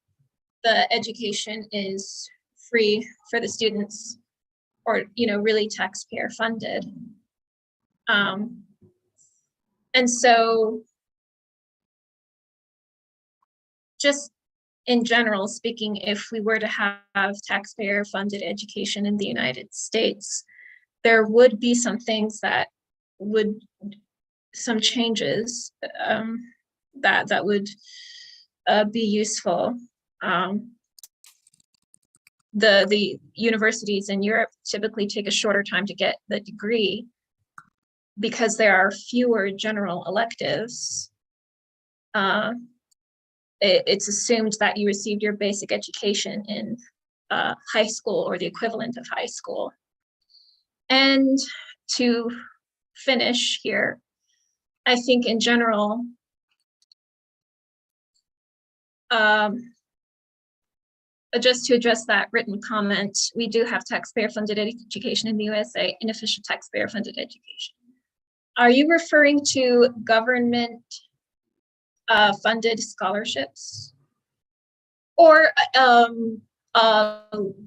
the education is free for the students or, really taxpayer funded. And so just in general speaking, if we were to have taxpayer-funded education in the United States, there would be some things that would, some changes that would be useful. The universities in Europe typically take a shorter time to get the degree because there are fewer general electives. It's assumed that you received your basic education in high school or the equivalent of high school. And to finish here, I think in general, just to address that written comment, we do have taxpayer-funded education in the USA, inofficial taxpayer-funded education. Are you referring to government funded scholarships, or the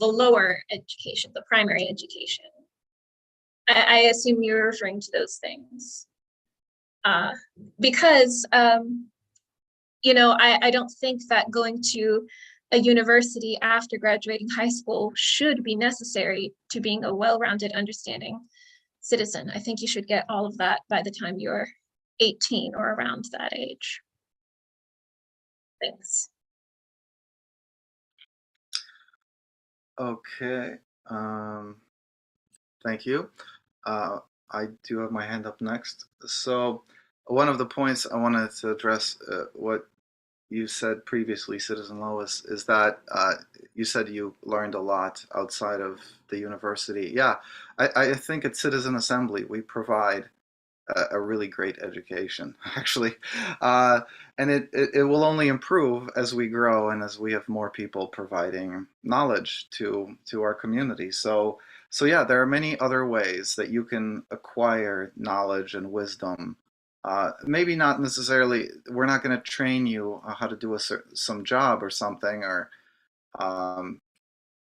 lower education, the primary education? I assume you're referring to those things. Because, you know, I don't think that going to a university after graduating high school should be necessary to being a well-rounded, understanding citizen. I think you should get all of that by the time you're 18 or around that age. Thanks. Okay. Thank you. I do have my hand up next. So one of the points I wanted to address, what you said previously, Citizen Lois, is that you said you learned a lot outside of the university. Yeah, I think at Citizen Assembly we provide a really great education, actually, and it will only improve as we grow and as we have more people providing knowledge to our community. So yeah, there are many other ways that you can acquire knowledge and wisdom. Maybe not necessarily, we're not going to train you how to do some job or something, or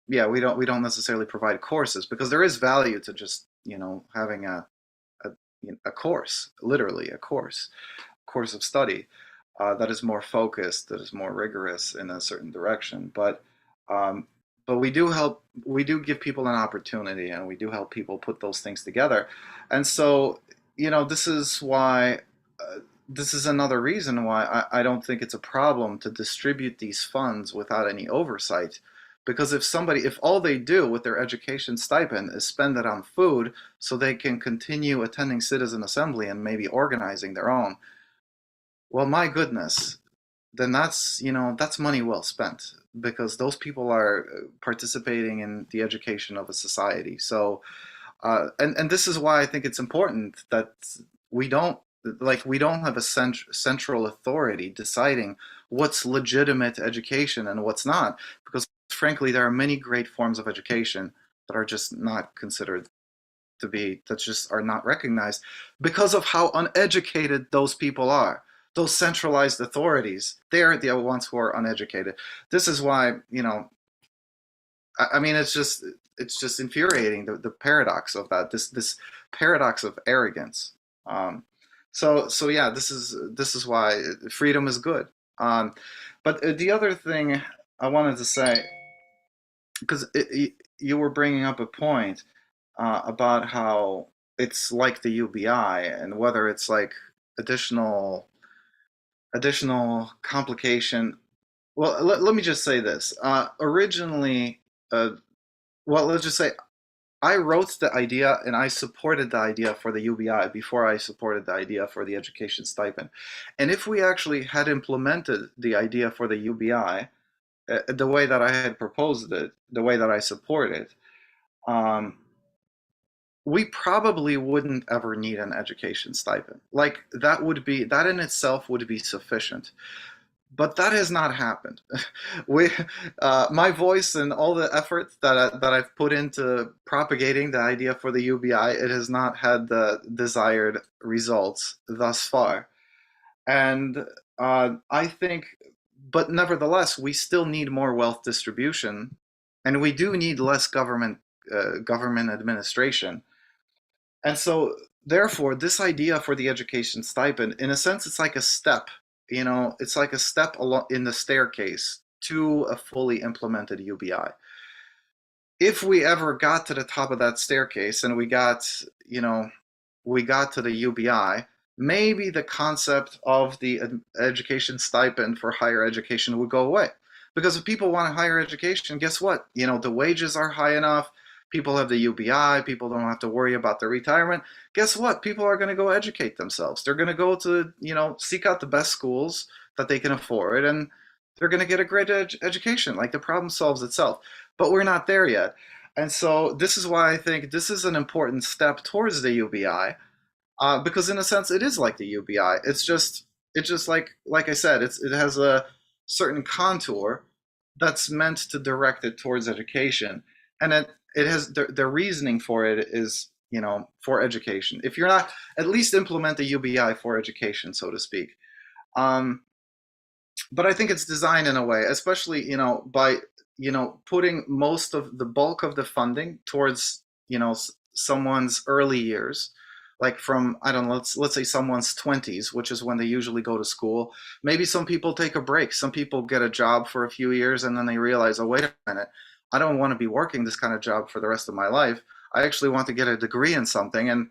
yeah, we don't necessarily provide courses, because there is value to just, you know, having a course, literally a course of study that is more focused, that is more rigorous in a certain direction. But we do give people an opportunity, and we do help people put those things together. And so, you know, this is why, this is another reason why I don't think it's a problem to distribute these funds without any oversight. Because if all they do with their education stipend is spend it on food so they can continue attending Citizen Assembly and maybe organizing their own, well, my goodness, then that's, you know, that's money well spent, because those people are participating in the education of a society. So, and this is why I think it's important that we don't have a central authority deciding what's legitimate education and what's not, because frankly, there are many great forms of education that are just not considered to be, that just are not recognized because of how uneducated those people are. Those centralized authorities, they're the ones who are uneducated. This is why, you know, I mean, it's just infuriating, the paradox of that, this paradox of arrogance. So yeah, this is why freedom is good. But the other thing I wanted to say, because you were bringing up a point about how it's like the UBI, and whether it's like additional complication. Well, let me just say this. Originally, well, let's just say I wrote the idea and I supported the idea for the UBI before I supported the idea for the education stipend. And if we actually had implemented the idea for the UBI the way that I had proposed it, the way that I support it, we probably wouldn't ever need an education stipend. Like, that in itself would be sufficient. But that has not happened. My voice and all the effort that I've put into propagating the idea for the UBI, it has not had the desired results thus far. And I think, but nevertheless, we still need more wealth distribution, and we do need less government administration. And so therefore, this idea for the education stipend, in a sense, it's like a step. It's like a step along in the staircase to a fully implemented UBI. If we ever got to the top of that staircase and we got to the UBI, maybe the concept of the education stipend for higher education would go away. Because if people want a higher education, guess what? The wages are high enough. People have the UBI. People don't have to worry about their retirement. Guess what? People are going to go educate themselves. They're going to go to, seek out the best schools that they can afford, and they're going to get a great education. Like, the problem solves itself. But we're not there yet. And so this is why I think this is an important step towards the UBI, because in a sense it is like the UBI. It's just like I said, it has a certain contour that's meant to direct it towards education, and it has the reasoning for it is for education. If you're not, at least implement the UBI for education, so to speak. But I think it's designed in a way, especially by putting most of the bulk of the funding towards someone's early years, like from, I don't know, let's say someone's 20s, which is when they usually go to school. Maybe some people take a break. Some people get a job for a few years and then they realize, oh, wait a minute, I don't want to be working this kind of job for the rest of my life. I actually want to get a degree in something and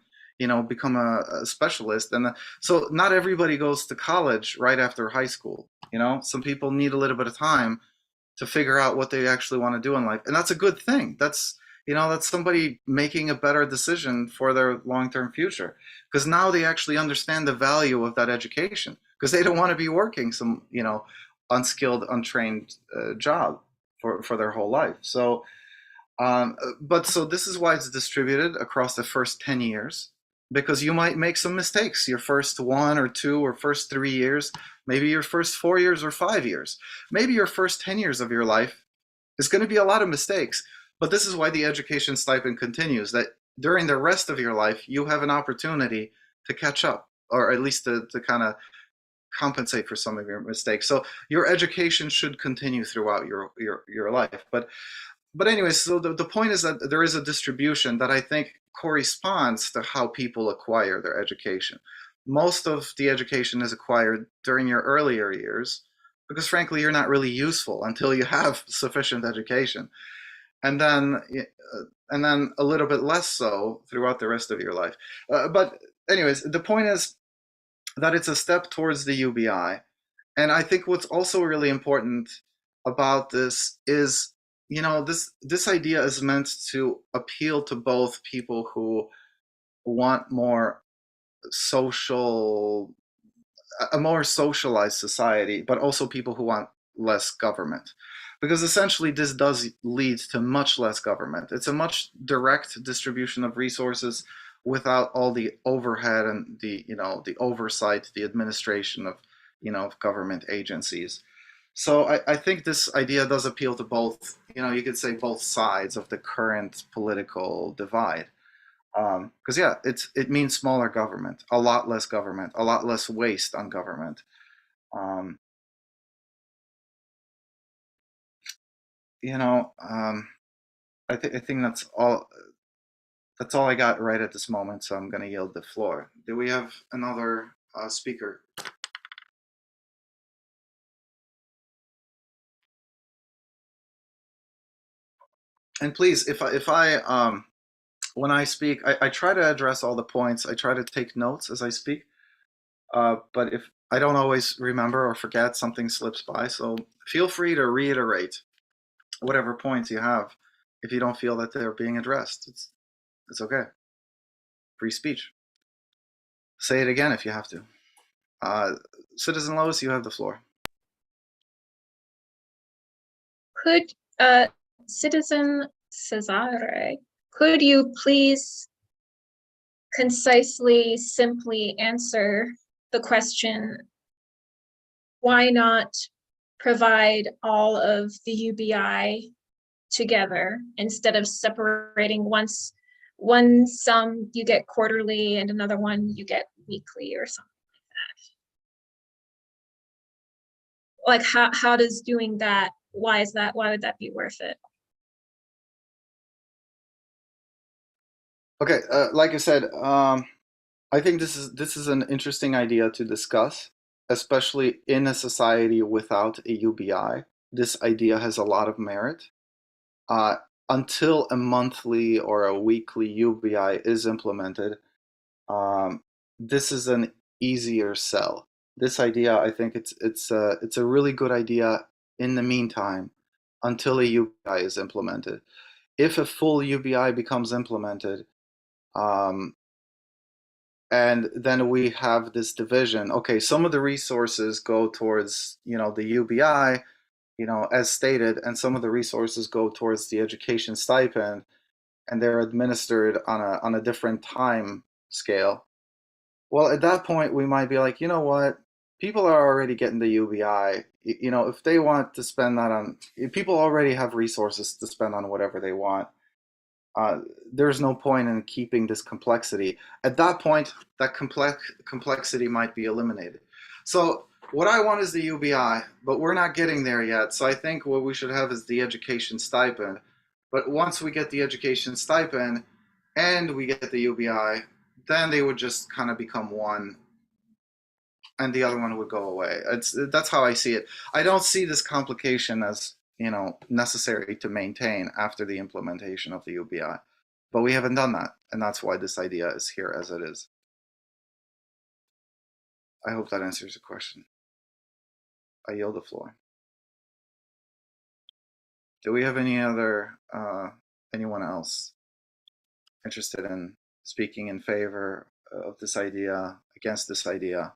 become a specialist. And so not everybody goes to college right after high school. Some people need a little bit of time to figure out what they actually want to do in life, and that's a good thing. That's somebody making a better decision for their long-term future, because now they actually understand the value of that education, because they don't want to be working some unskilled, untrained job for their whole life. So so this is why it's distributed across the first 10 years, because you might make some mistakes your first 1 or 2 or first 3 years, maybe your first 4 years or 5 years, maybe your first 10 years of your life is going to be a lot of mistakes. But this is why the education stipend continues, that during the rest of your life, you have an opportunity to catch up, or at least to kind of compensate for some of your mistakes. So your education should continue throughout your life. But anyways, so the point is that there is a distribution that I think corresponds to how people acquire their education. Most of the education is acquired during your earlier years, because frankly, you're not really useful until you have sufficient education. And then a little bit less so throughout the rest of your life. But anyways, the point is that it's a step towards the UBI. And I think what's also really important about this is, this idea is meant to appeal to both people who want a more socialized society, but also people who want less government. Because essentially this does lead to much less government. It's a much direct distribution of resources without all the overhead and the oversight, the administration of government agencies. So I think this idea does appeal to both, you could say both sides of the current political divide. Because it means smaller government, a lot less waste on government. I think that's all I got right at this moment, so I'm going to yield the floor. Do we have another speaker? And please, if I when I speak, I try to address all the points. I try to take notes as I speak. But if I don't always remember or forget, something slips by. So feel free to reiterate whatever points you have if you don't feel that they're being addressed. It's okay. Free speech. Say it again if you have to. Citizen Lois, you have the floor. Could Citizen Cesare, could you please concisely, simply answer the question, why not provide all of the UBI together instead of separating one sum you get quarterly and another one you get weekly or something like that? Like how does doing that, why would that be worth it? Okay, like I said, I think this is an interesting idea to discuss, especially in a society without a UBI. This idea has a lot of merit. Uh, until a monthly or a weekly UBI is implemented, um, this is an easier sell. This idea, I think it's a really good idea in the meantime until a UBI is implemented. If a full UBI becomes implemented, um, and then we have this division. Okay, some of the resources go towards, the UBI, as stated, and some of the resources go towards the education stipend, and they're administered on a different time scale. Well, at that point, we might be like, you know what? People are already getting the UBI. If they want to spend that on, if people already have resources to spend on whatever they want. There's no point in keeping this complexity. At that point, that complexity might be eliminated. So what I want is the UBI, but we're not getting there yet. So I think what we should have is the education stipend. But once we get the education stipend and we get the UBI, then they would just kind of become one, and the other one would go away. That's how I see it. I don't see this complication as necessary to maintain after the implementation of the UBI. But we haven't done that, and that's why this idea is here as it is. I hope that answers the question. I yield the floor. Do we have any other, anyone else interested in speaking in favor of this idea, against this idea?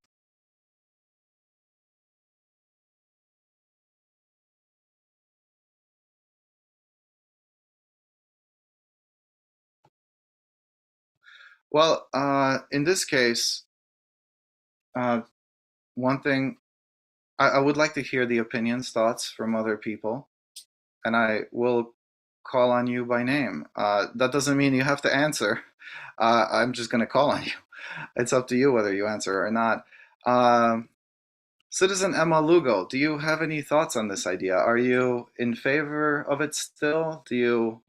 Well, in this case, one thing, I would like to hear the opinions, thoughts from other people, and I will call on you by name. That doesn't mean you have to answer. I'm just going to call on you. It's up to you whether you answer or not. Citizen Emma Lugo, do you have any thoughts on this idea? Are you in favor of it still? Do you,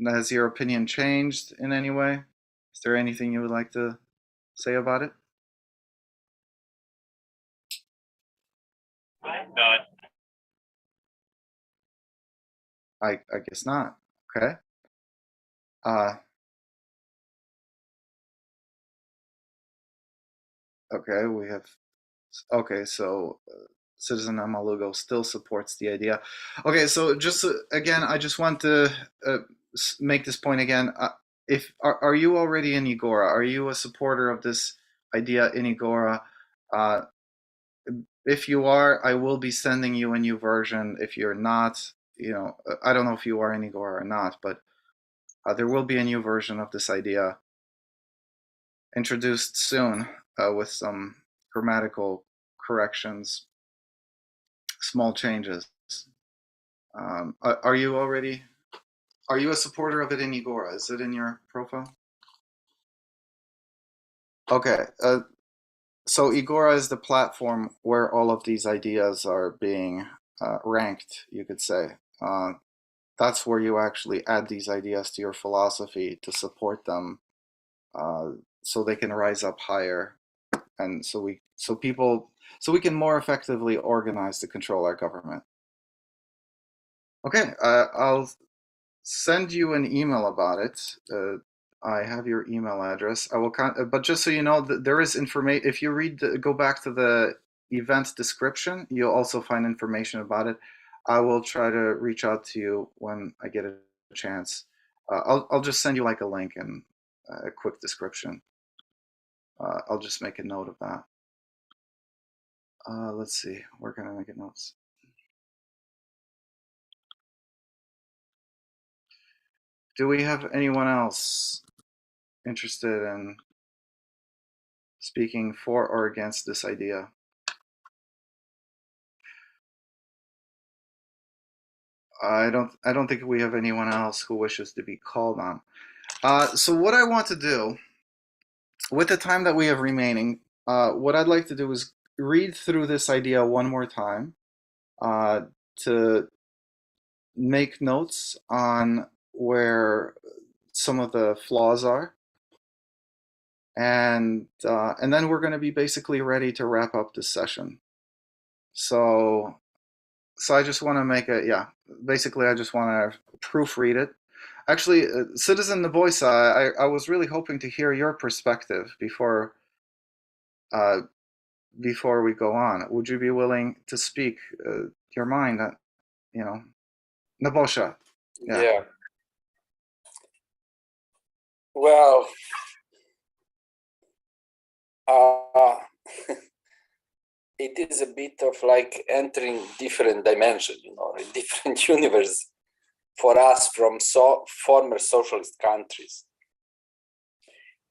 has your opinion changed in any way? Is there anything you would like to say about it? Not. I guess not. Okay. Okay, we have. Okay, so Citizen Amalugo still supports the idea. Okay, so just again, I just want to make this point again. If are you already in Igora? Are you a supporter of this idea in Igora? If you are, I will be sending you a new version. If you're not, I don't know if you are in Igora or not, but there will be a new version of this idea introduced soon with some grammatical corrections, small changes. Are you a supporter of it in Igora? Is it in your profile? Okay, so Igora is the platform where all of these ideas are being ranked, you could say. That's where you actually add these ideas to your philosophy to support them, so they can rise up higher, and so we can more effectively organize to control our government. Okay, I'll send you an email about it. I have your email address. I will but just so you know, there is information. If you go back to the event description, you'll also find information about it. I will try to reach out to you when I get a chance. I'll just send you like a link and a quick description. I'll just make a note of that. Let's see, where can I make a notes? Do we have anyone else interested in speaking for or against this idea? I don't think we have anyone else who wishes to be called on. So what I want to do with the time that we have remaining, what I'd like to do is read through this idea one more time to make notes on where some of the flaws are, and then we're going to be basically ready to wrap up this session. So I just want to make a, yeah, basically I just want to proofread it. Actually, Citizen Nebojsa, I was really hoping to hear your perspective before we go on. Would you be willing to speak your mind? You know, Nebojsa. Yeah. Well, it is a bit of like entering different dimension, you know, a different universe for us from former socialist countries.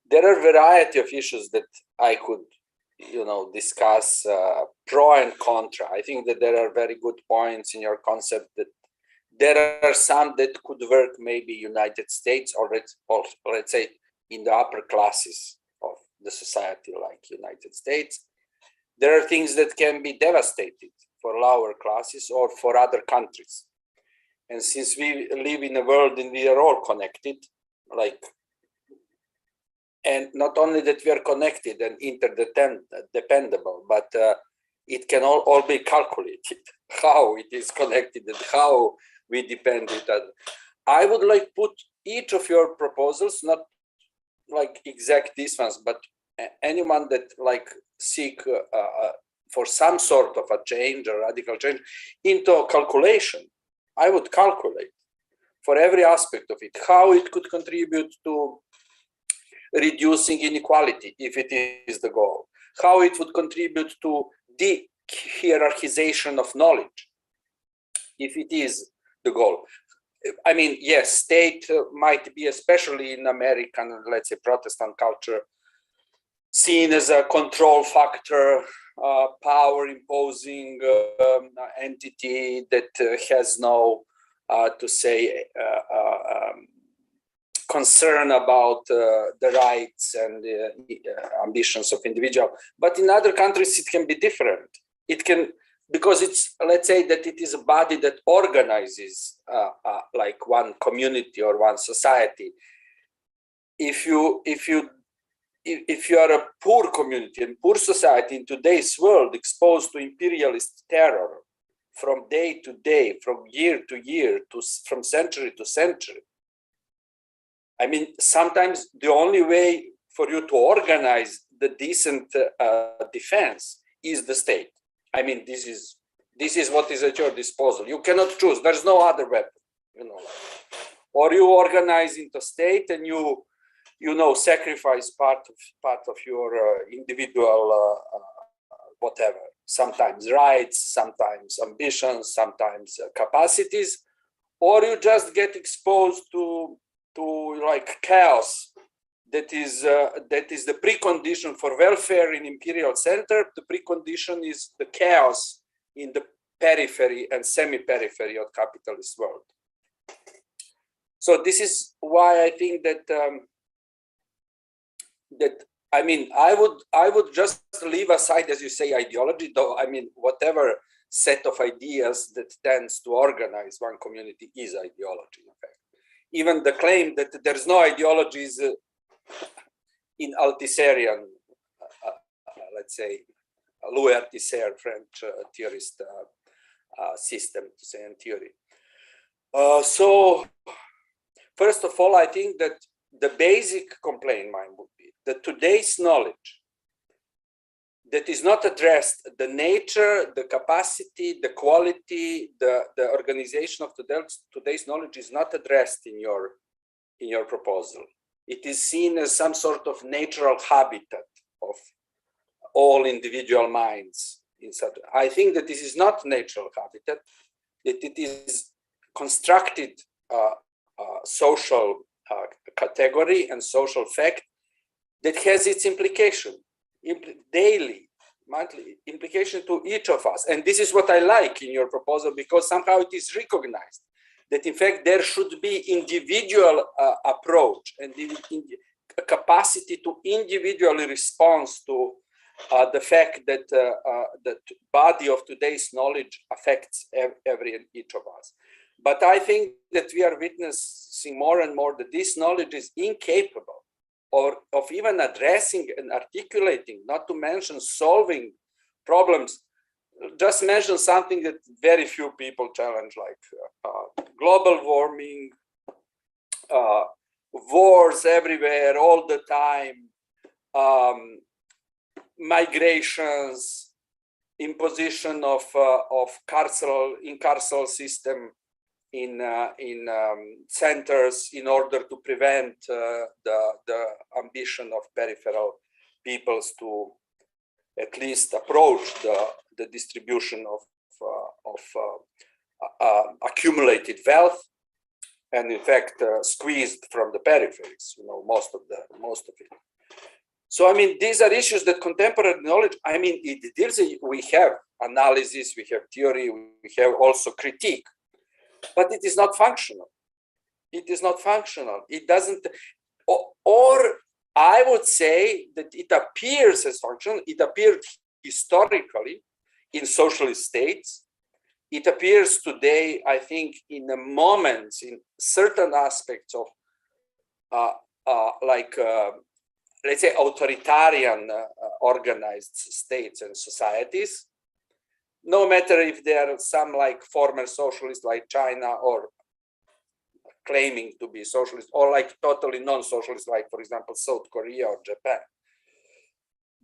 There are a variety of issues that I could, you know, discuss pro and contra. I think that there are very good points in your concept that there are some that could work maybe United States or let's say in the upper classes of the society like United States. There are things that can be devastating for lower classes or for other countries. And since we live in a world and we are all connected, like, and not only that we are connected and interdependable, but it can all be calculated, how it is connected and how we depend on it. I would like put each of your proposals, not like exact these ones, but anyone that like seek for some sort of a change or radical change into a calculation. I would calculate for every aspect of it, how it could contribute to reducing inequality, if it is the goal, how it would contribute to de-hierarchization of knowledge, if it is the goal. I mean, yes, state might be, especially in American, let's say, Protestant culture, seen as a control factor, power imposing entity that has no, concern about the rights and ambitions of individual. But in other countries, it can be different. It can, because it's, let's say that it is a body that organizes like one community or one society. If you are a poor community and poor society in today's world exposed to imperialist terror from day to day, from year to year, from century to century, I mean, sometimes the only way for you to organize the decent defense is the state. I mean, this is what is at your disposal. You cannot choose. There's no other weapon, you know. Or you organize into state and you know, sacrifice part of your individual whatever. Sometimes rights, sometimes ambitions, sometimes capacities, or you just get exposed to like chaos. That is the precondition for welfare in imperial center. The precondition is the chaos in the periphery and semi-periphery of capitalist world. So this is why I think that I mean, I would just leave aside, as you say, ideology, though. I mean, whatever set of ideas that tends to organize one community is ideology, in fact. Even the claim that there's no ideologies in Althusserien, let's say, Louis Althusser, French theorist system, to say, in theory. So, first of all, I think that the basic complaint mine would be that today's knowledge that is not addressed, the nature, the capacity, the quality, the organization of today's knowledge is not addressed in your proposal. It is seen as some sort of natural habitat of all individual minds. I think that this is not natural habitat, that it is constructed social category and social fact that has its implication, daily, monthly implication to each of us. And this is what I like in your proposal, because somehow it is recognized that in fact there should be individual approach and a capacity to individually respond to the fact that the body of today's knowledge affects every and each of us. But I think that we are witnessing more and more that this knowledge is incapable of even addressing and articulating, not to mention solving problems. Just mention something that very few people challenge, like global warming, wars everywhere all the time, migrations, imposition of carceral system in centers in order to prevent the ambition of peripheral peoples to at least approach the distribution of accumulated wealth, and in fact squeezed from the peripheries, most of it. So I mean, these are issues that contemporary knowledge, I mean, it deals. We have analysis, we have theory, we have also critique, but it is not functional. It is not functional. It doesn't, or I would say that it appears as functional. It appeared historically in socialist states. It appears today, I think, in the moments, in certain aspects of let's say authoritarian organized states and societies, no matter if they are some like former socialists like China or claiming to be socialist, or like totally non-socialist, like for example, South Korea or Japan.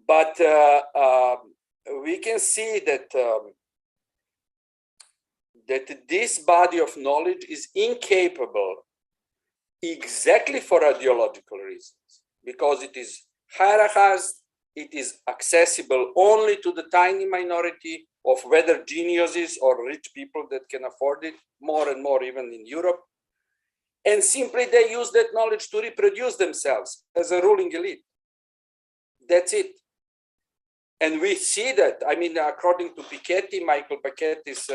But we can see that that this body of knowledge is incapable exactly for ideological reasons, because it is hierarchized, it is accessible only to the tiny minority of whether geniuses or rich people that can afford it, more and more even in Europe. And simply they use that knowledge to reproduce themselves as a ruling elite. That's it. And we see that, I mean, according to Piketty, Michael Piketty's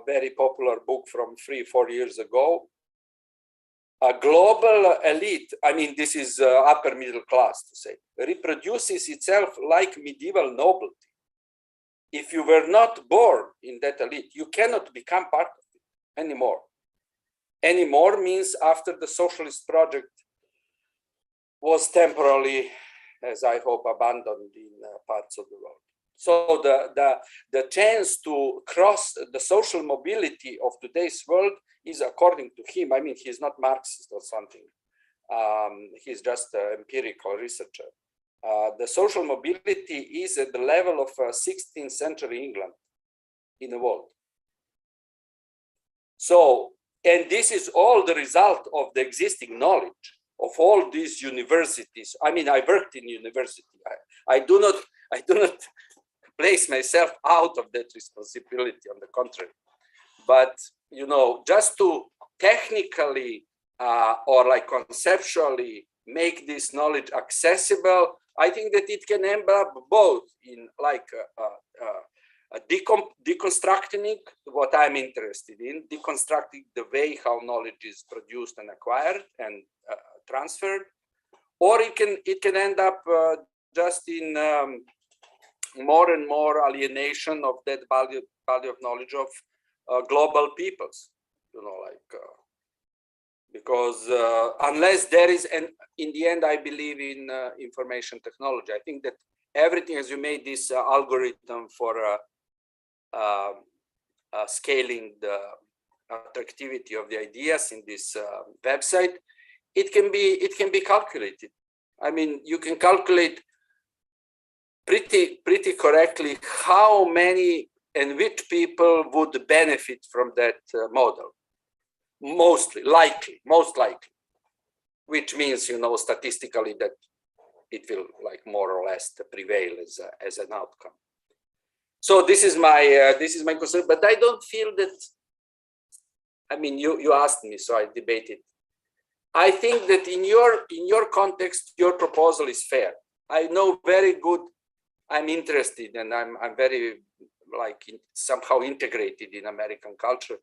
very popular book from 3-4 years ago, a global elite, I mean, this is upper middle class to say, reproduces itself like medieval nobility. If you were not born in that elite, you cannot become part of it anymore. Anymore means after the socialist project was temporarily, as I hope, abandoned in parts of the world. So the chance to cross the social mobility of today's world is, according to him, I mean, he's not Marxist or something. He's just an empirical researcher. The social mobility is at the level of 16th century England in the world. So, and this is all the result of the existing knowledge of all these universities. I mean, I worked in university. I do not place myself out of that responsibility, on the contrary. But, you know, just to technically or like conceptually make this knowledge accessible, I think that it can end up both in like deconstructing what I'm interested in, deconstructing the way how knowledge is produced and acquired and transferred, or it can end up just in more and more alienation of that value of knowledge of global peoples, you know, like because unless there is, and in the end, I believe in information technology. I think that everything, as you made this algorithm for scaling the attractivity of the ideas in this website, it can be calculated. I mean, you can calculate pretty correctly how many and which people would benefit from that model. Most likely, which means, you know, statistically that it will like more or less prevail as an outcome. So this is my concern, but I don't feel that. I mean, you asked me, so I debated. I think that in your context, your proposal is fair. I know very good. I'm interested, and I'm very like somehow integrated in American culture.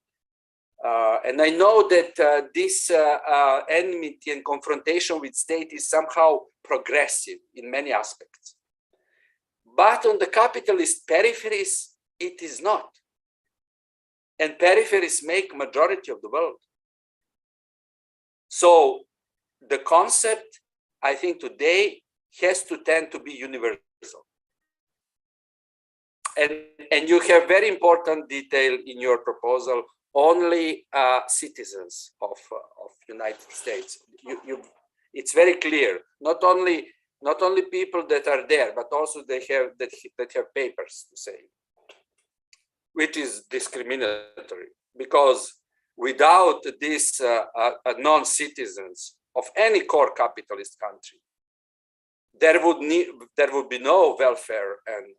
And I know that this enmity and confrontation with state is somehow progressive in many aspects. But on the capitalist peripheries, it is not. And peripheries make majority of the world. So the concept, I think today has to tend to be universal. And you have very important detail in your proposal, only citizens of United States. It's very clear, not only people that are there, but also that have papers to say, which is discriminatory, because without these non-citizens of any core capitalist country, there would be no welfare and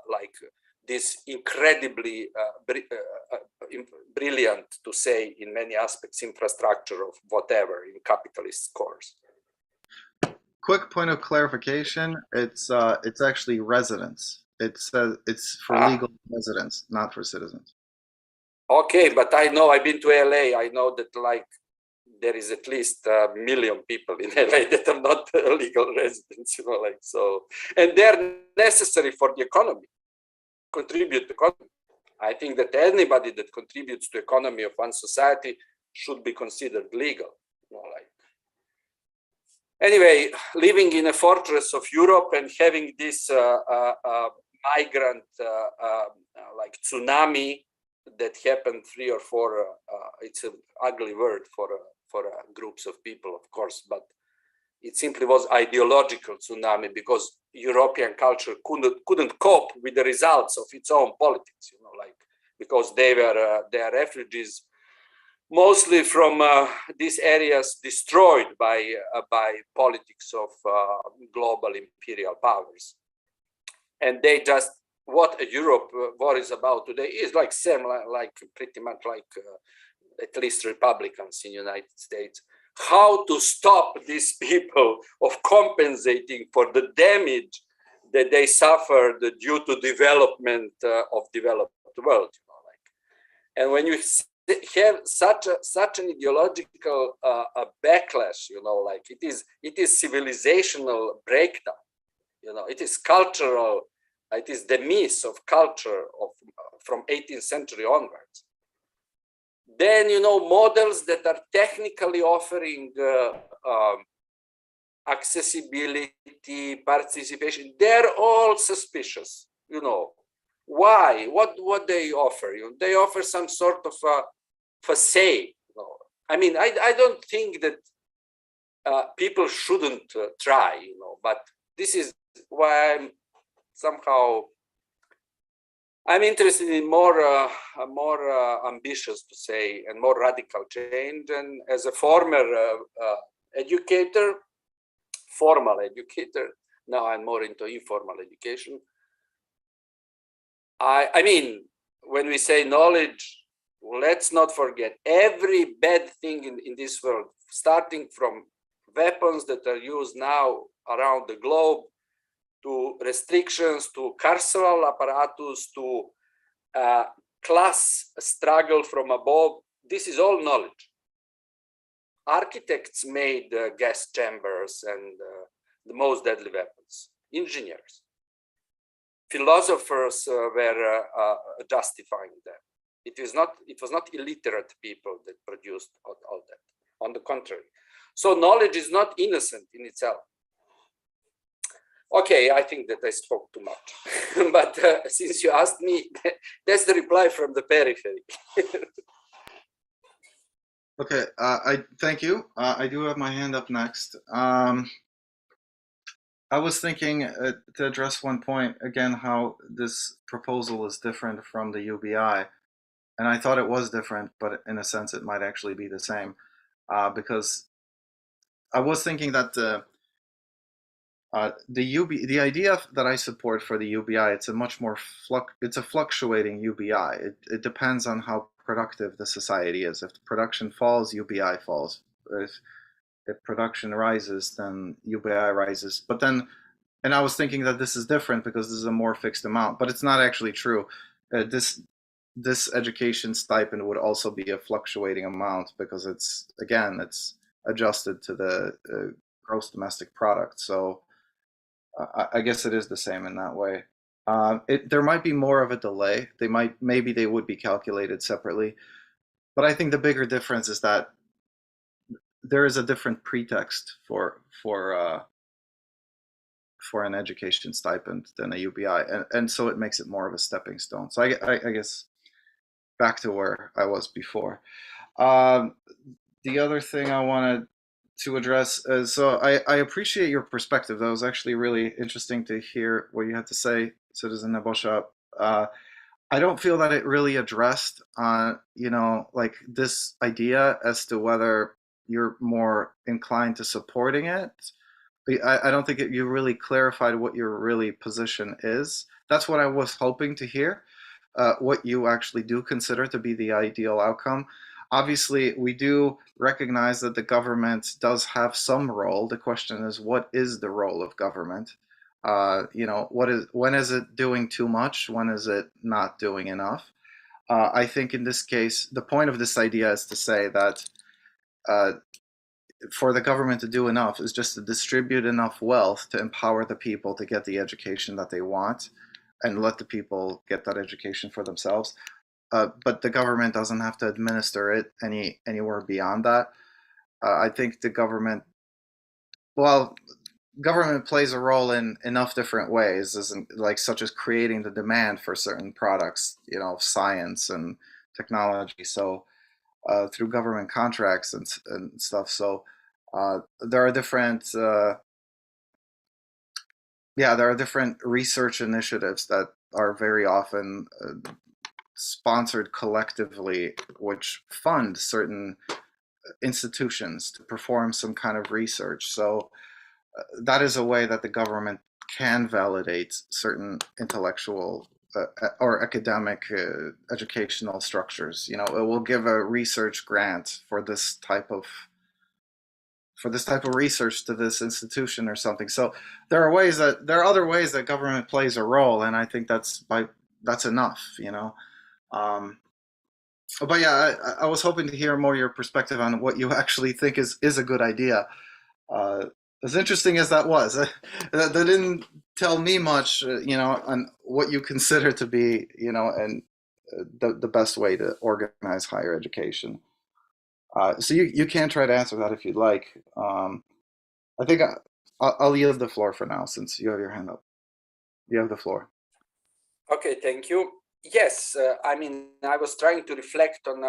like this incredibly brilliant, to say in many aspects, infrastructure of whatever in capitalist cores. Quick point of clarification: it's actually residents. It's for legal residents, not for citizens. Okay, but I've been to LA. I know that like there is at least 1 million people in LA that are not legal residents, like so, and they're necessary for the economy, contribute to economy. I think that anybody that contributes to economy of one society should be considered legal, like. Anyway, living in a fortress of Europe and having this migrant like tsunami that happened 3 or 4, it's an ugly word for groups of people, of course, but it simply was ideological tsunami, because European culture couldn't cope with the results of its own politics, like, because they are refugees mostly from these areas destroyed by politics of global imperial powers. And they just, what Europe worries about today is like same, like pretty much like at least Republicans in the United States, how to stop these people of compensating for the damage that they suffered due to development of developed world. Like. And when you have such an ideological backlash, like it is civilizational breakdown, it is cultural, it is the myth of culture from 18th century onwards. Then, models that are technically offering accessibility, participation, they're all suspicious, Why? What they offer? They offer some sort of facade. I mean, I don't think that people shouldn't try, but this is why I'm interested in more ambitious, to say, and more radical change. And as a former formal educator, now I'm more into informal education. I mean, when we say knowledge, let's not forget every bad thing in this world, starting from weapons that are used now around the globe, to restrictions, to carceral apparatus, to class struggle from above. This is all knowledge. Architects made gas chambers and the most deadly weapons. Engineers. Philosophers were justifying them. It was not illiterate people that produced all that. On the contrary. So knowledge is not innocent in itself. Okay, I think that I spoke too much, but since you asked me, that's the reply from the periphery. Okay, I thank you. I do have my hand up next. I was thinking to address one point again, how this proposal is different from the UBI, and I thought it was different, but in a sense it might actually be the same, because I was thinking that the idea that I support for the UBI, it's a much more it's a fluctuating UBI. It depends on how productive the society is. If production falls, UBI falls. If production rises, then UBI rises. But then, and I was thinking that this is different because this is a more fixed amount, but it's not actually true. This education stipend would also be a fluctuating amount because it's adjusted to the gross domestic product. So I guess it is the same in that way. There might be more of a delay. Maybe they would be calculated separately, but I think the bigger difference is that there is a different pretext for an education stipend than a UBI, and so it makes it more of a stepping stone. So I guess back to where I was before. The other thing I wanted to address is, so I appreciate your perspective. That was actually really interesting to hear what you had to say, Citizen Nebosha. I don't feel that it really addressed, like this idea as to whether you're more inclined to supporting it. I don't think you really clarified what your really position is. That's what I was hoping to hear, what you actually do consider to be the ideal outcome. Obviously, we do recognize that the government does have some role. The question is, what is the role of government? When is it doing too much? When is it not doing enough? I think in this case, the point of this idea is to say that for the government to do enough is just to distribute enough wealth to empower the people to get the education that they want and let the people get that education for themselves. But the government doesn't have to administer it anywhere beyond that. I think the government plays a role in enough different ways, such as creating the demand for certain products, science and technology. So through government contracts and stuff. So there are different research initiatives that are very often sponsored collectively, which fund certain institutions to perform some kind of research. So that is a way that the government can validate certain intellectual or academic educational structures. It will give a research grant for this type of research to this institution or something. So there are other ways that government plays a role, and I think that's enough. But yeah, I was hoping to hear more your perspective on what you actually think is a good idea. As interesting as that was, that didn't tell me much, on what you consider to be, and the best way to organize higher education. So you can try to answer that if you'd like. I think I'll yield the floor for now, since you have your hand up. You have the floor. Okay, thank you. Yes, I mean, I was trying to reflect on,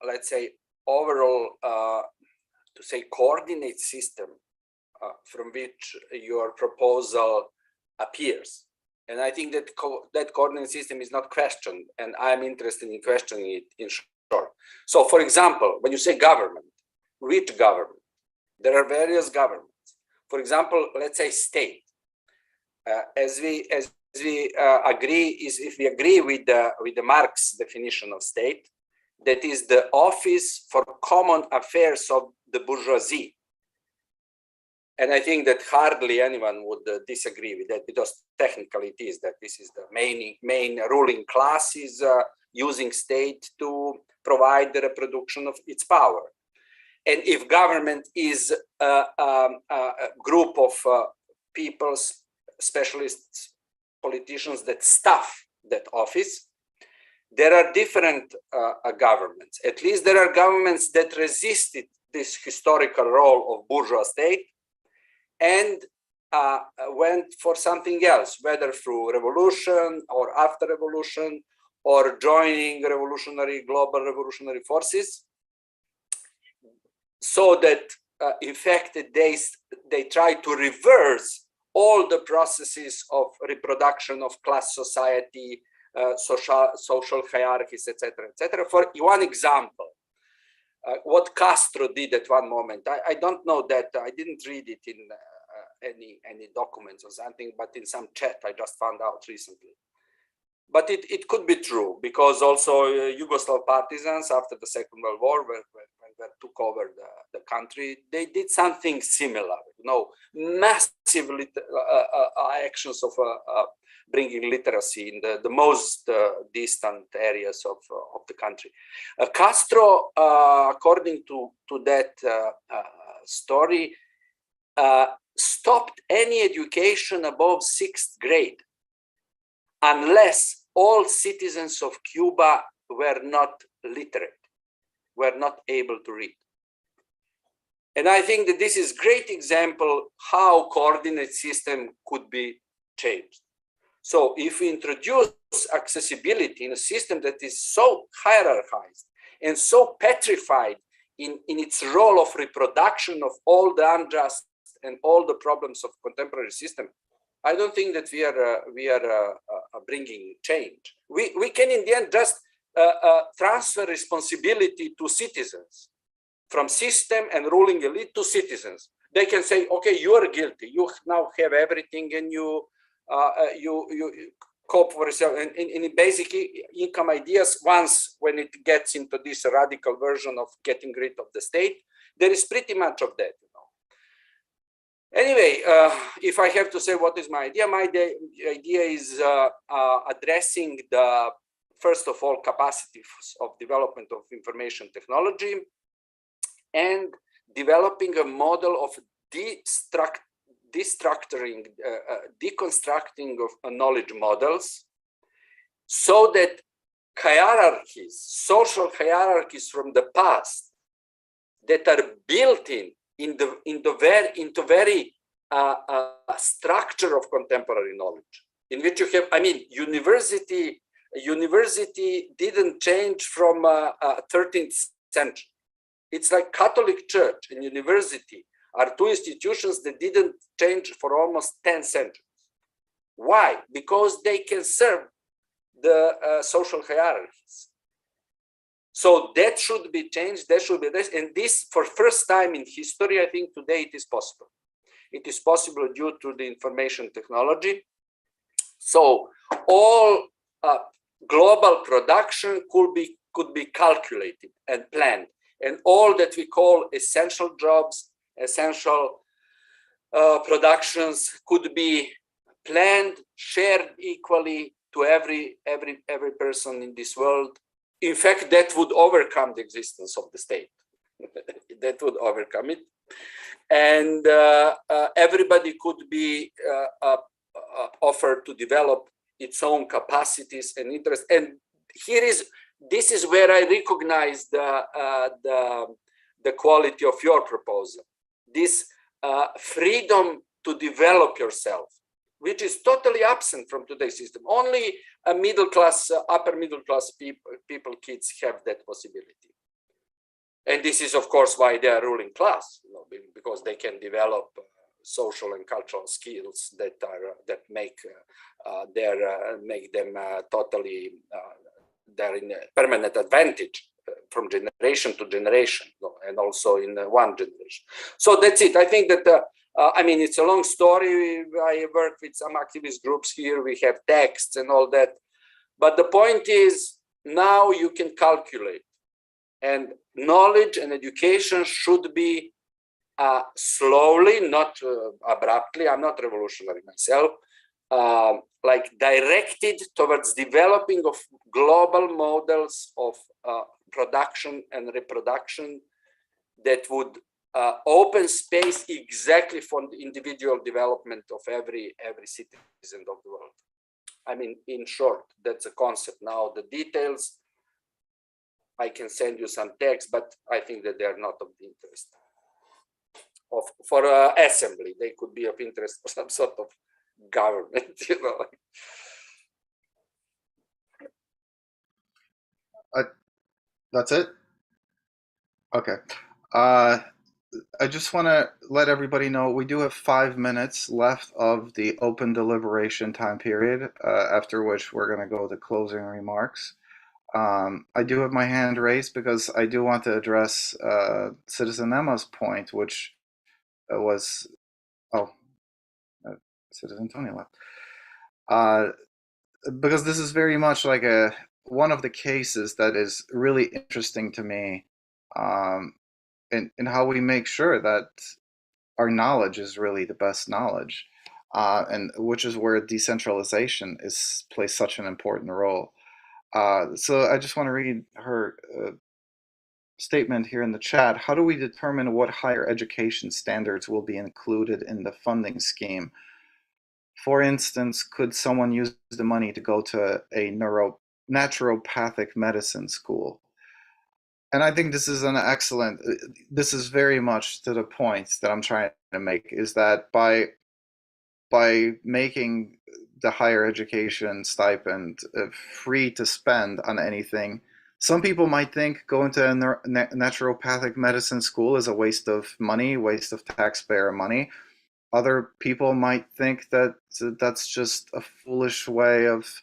let's say, overall, to say, coordinate system from which your proposal appears. And I think that that coordinate system is not questioned, and I'm interested in questioning it in short. So, for example, when you say government, which government? There are various governments. For example, let's say state. As we agree, is if we agree with the Marx definition of state, that is the office for common affairs of the bourgeoisie. And I think that hardly anyone would disagree with that, because technically it is that this is the main ruling class is using state to provide the reproduction of its power. And if government is a group of people, specialists, politicians that staff that office, there are different governments. At least there are governments that resisted this historical role of bourgeois state and went for something else, whether through revolution or after revolution or joining global revolutionary forces, so that in fact they try to reverse all the processes of reproduction of class society, social hierarchies, etc., etc. For one example, what Castro did at one moment, I don't know that, I didn't read it in any documents or something, but in some chat I just found out recently. But it could be true, because also Yugoslav partisans after the Second World War, when they took over the country, they did something similar, massive actions of bringing literacy in the most distant areas of the country. Castro, according to that story, stopped any education above 6th grade unless all citizens of Cuba were not literate, were not able to read. And I think that this is great example how coordinate system could be changed. So if we introduce accessibility in a system that is so hierarchized and so petrified in its role of reproduction of all the unjust and all the problems of contemporary system, I don't think that we are bringing change. We can in the end just transfer responsibility to citizens, from system and ruling elite to citizens. They can say, okay, you are guilty. You now have everything, and you cope for yourself. And in basic income ideas, once when it gets into this radical version of getting rid of the state, there is pretty much of that. Anyway, if I have to say what is my idea is addressing the, first of all, capacities of development of information technology, and developing a model of deconstructing of knowledge models, so that hierarchies, social hierarchies from the past that are built into very structure of contemporary knowledge, in which you have, I mean, university didn't change from 13th century. It's like Catholic Church and university are two institutions that didn't change for almost 10 centuries. Why? Because they can serve the social hierarchies. So that should be changed, that should be this, and this for first time in history, I think today it is possible. It is possible due to the information technology. So all global production could be calculated and planned. And all that we call essential jobs, essential productions could be planned, shared equally to every person in this world. In fact, that would overcome the existence of the state. That would overcome it. And everybody could be offered to develop its own capacities and interests. And this is where I recognize the quality of your proposal. This freedom to develop yourself, which is totally absent from today's system. Only a middle class, upper middle class people, kids have that possibility. And this is, of course, why they are ruling class, because they can develop social and cultural skills that make them totally. They're in a permanent advantage from generation to generation, and also in one generation. So that's it. I think that, I mean, it's a long story. I work with some activist groups here. We have texts and all that. But the point is, now you can calculate. And knowledge and education should be slowly, not abruptly. I'm not revolutionary myself. Like directed towards developing of global models of production and reproduction that would open space exactly for the individual development of every citizen of the world. I mean, in short, that's a concept. Now the details, I can send you some text, but I think that they are not of the interest for assembly. They could be of interest for some sort of government, you know. That's it? Okay. I just want to let everybody know we do have 5 minutes left of the open deliberation time period, after which we're going to go to closing remarks. I do have my hand raised because I do want to address Citizen Emma's point, which was, Citizen Tony left. Because this is very much like one of the cases that is really interesting to me, in how we make sure that our knowledge is really the best knowledge, and which is where decentralization plays such an important role. So I just want to read her statement here in the chat. How do we determine what higher education standards will be included in the funding scheme? For instance, could someone use the money to go to a naturopathic medicine school? And I think this is an excellent, this is very much to the point that I'm trying to make, is that by making the higher education stipend free to spend on anything, some people might think going to a naturopathic medicine school is a waste of money, waste of taxpayer money. Other people might think that that's just a foolish way of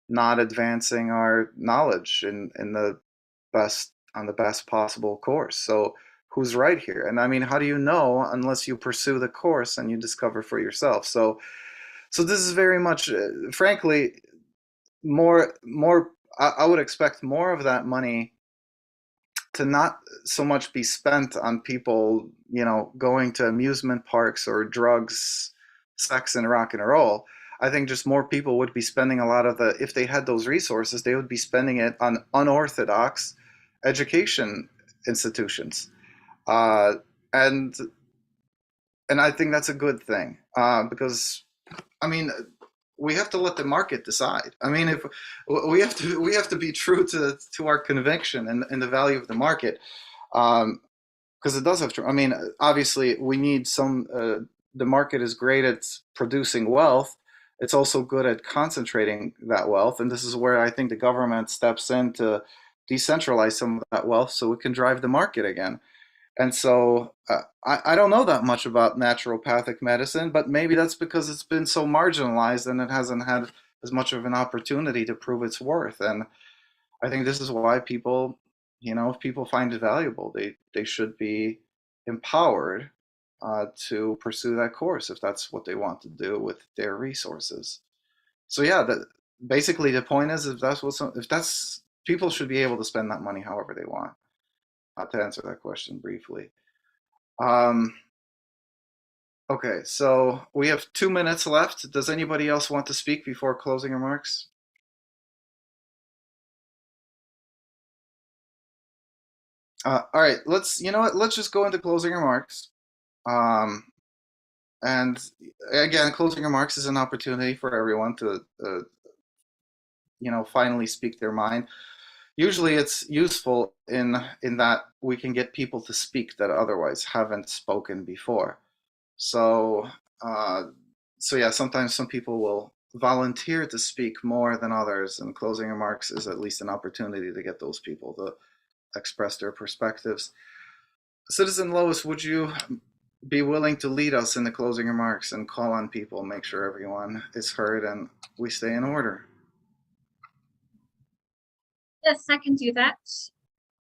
not advancing our knowledge in the best on the best possible course. So who's right here? And I mean, how do you know unless you pursue the course and you discover for yourself? So this is very much, frankly, more. I would expect more of that money to not so much be spent on people, going to amusement parks or drugs, sex, and rock and roll. I think just more people would be spending a lot of if they had those resources, they would be spending it on unorthodox education institutions. And I think that's a good thing, because, I mean, we have to let the market decide. I mean, if we have to be true to our conviction and the value of the market, because it does have to. I mean, obviously, we need some. The market is great at producing wealth. It's also good at concentrating that wealth, and this is where I think the government steps in to decentralize some of that wealth so it can drive the market again. And so I don't know that much about naturopathic medicine, but maybe that's because it's been so marginalized and it hasn't had as much of an opportunity to prove its worth. And I think this is why people, if people find it valuable, they should be empowered to pursue that course if that's what they want to do with their resources. So yeah, basically the point is, if that's people should be able to spend that money however they want. To answer that question briefly. Okay, so we have 2 minutes left. Does anybody else want to speak before closing remarks? All right, let's just go into closing remarks. And again, closing remarks is an opportunity for everyone to, finally speak their mind. Usually it's useful in that we can get people to speak that otherwise haven't spoken before. So yeah, sometimes some people will volunteer to speak more than others, and closing remarks is at least an opportunity to get those people to express their perspectives. Citizen Lois, would you be willing to lead us in the closing remarks and call on people, make sure everyone is heard and we stay in order? Yes, I can do that.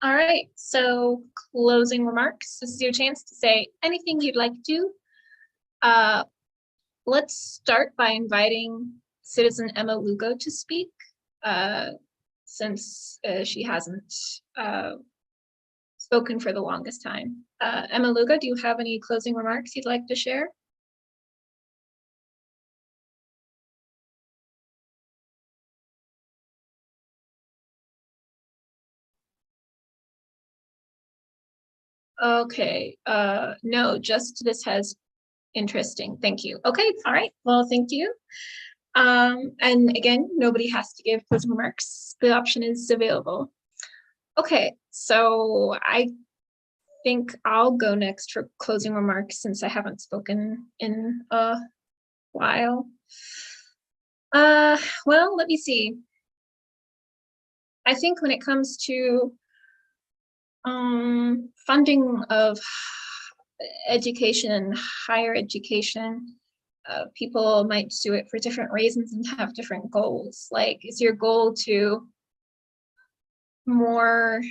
All right, so closing remarks. This is your chance to say anything you'd like to. Let's start by inviting Citizen Emma Lugo to speak, since she hasn't spoken for the longest time. Emma Lugo, do you have any closing remarks you'd like to share? Okay, no, just this has interesting. Thank you. Okay, all right. Well, thank you. And again, nobody has to give closing remarks. The option is available. Okay, so I think I'll go next for closing remarks since I haven't spoken in a while. Well, let me see. I think when it comes to funding of education and higher education, people might do it for different reasons and have different goals. Like, is your goal to more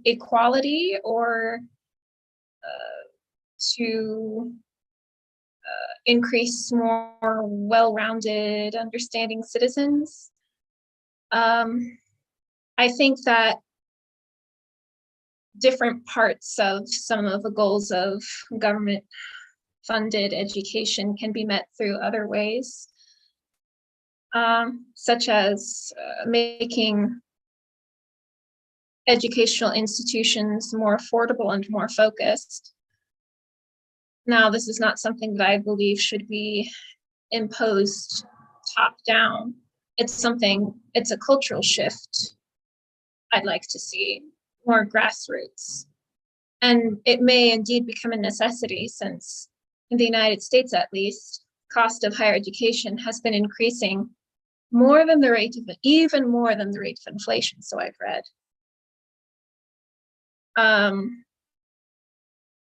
equality, or to increase more well-rounded, understanding citizens? I think that different parts of some of the goals of government funded education can be met through other ways, such as making educational institutions more affordable and more focused. Now, this is not something that I believe should be imposed top down. It's a cultural shift I'd like to see. more grassroots. And it may indeed become a necessity, since in the United States, at least, cost of higher education has been increasing more than the rate of, even more than the rate of inflation, so I've read.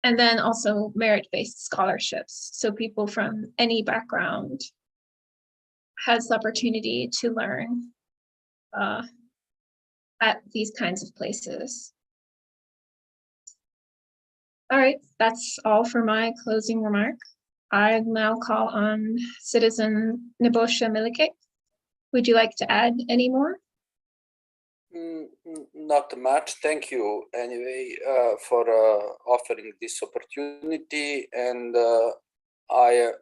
And then also merit-based scholarships. So people from any background has the opportunity to learn at these kinds of places. All right, that's all for my closing remark. I now call on Citizen Nebojsa Milikic. Would you like to add any more? Not much. Thank you anyway for offering this opportunity, and I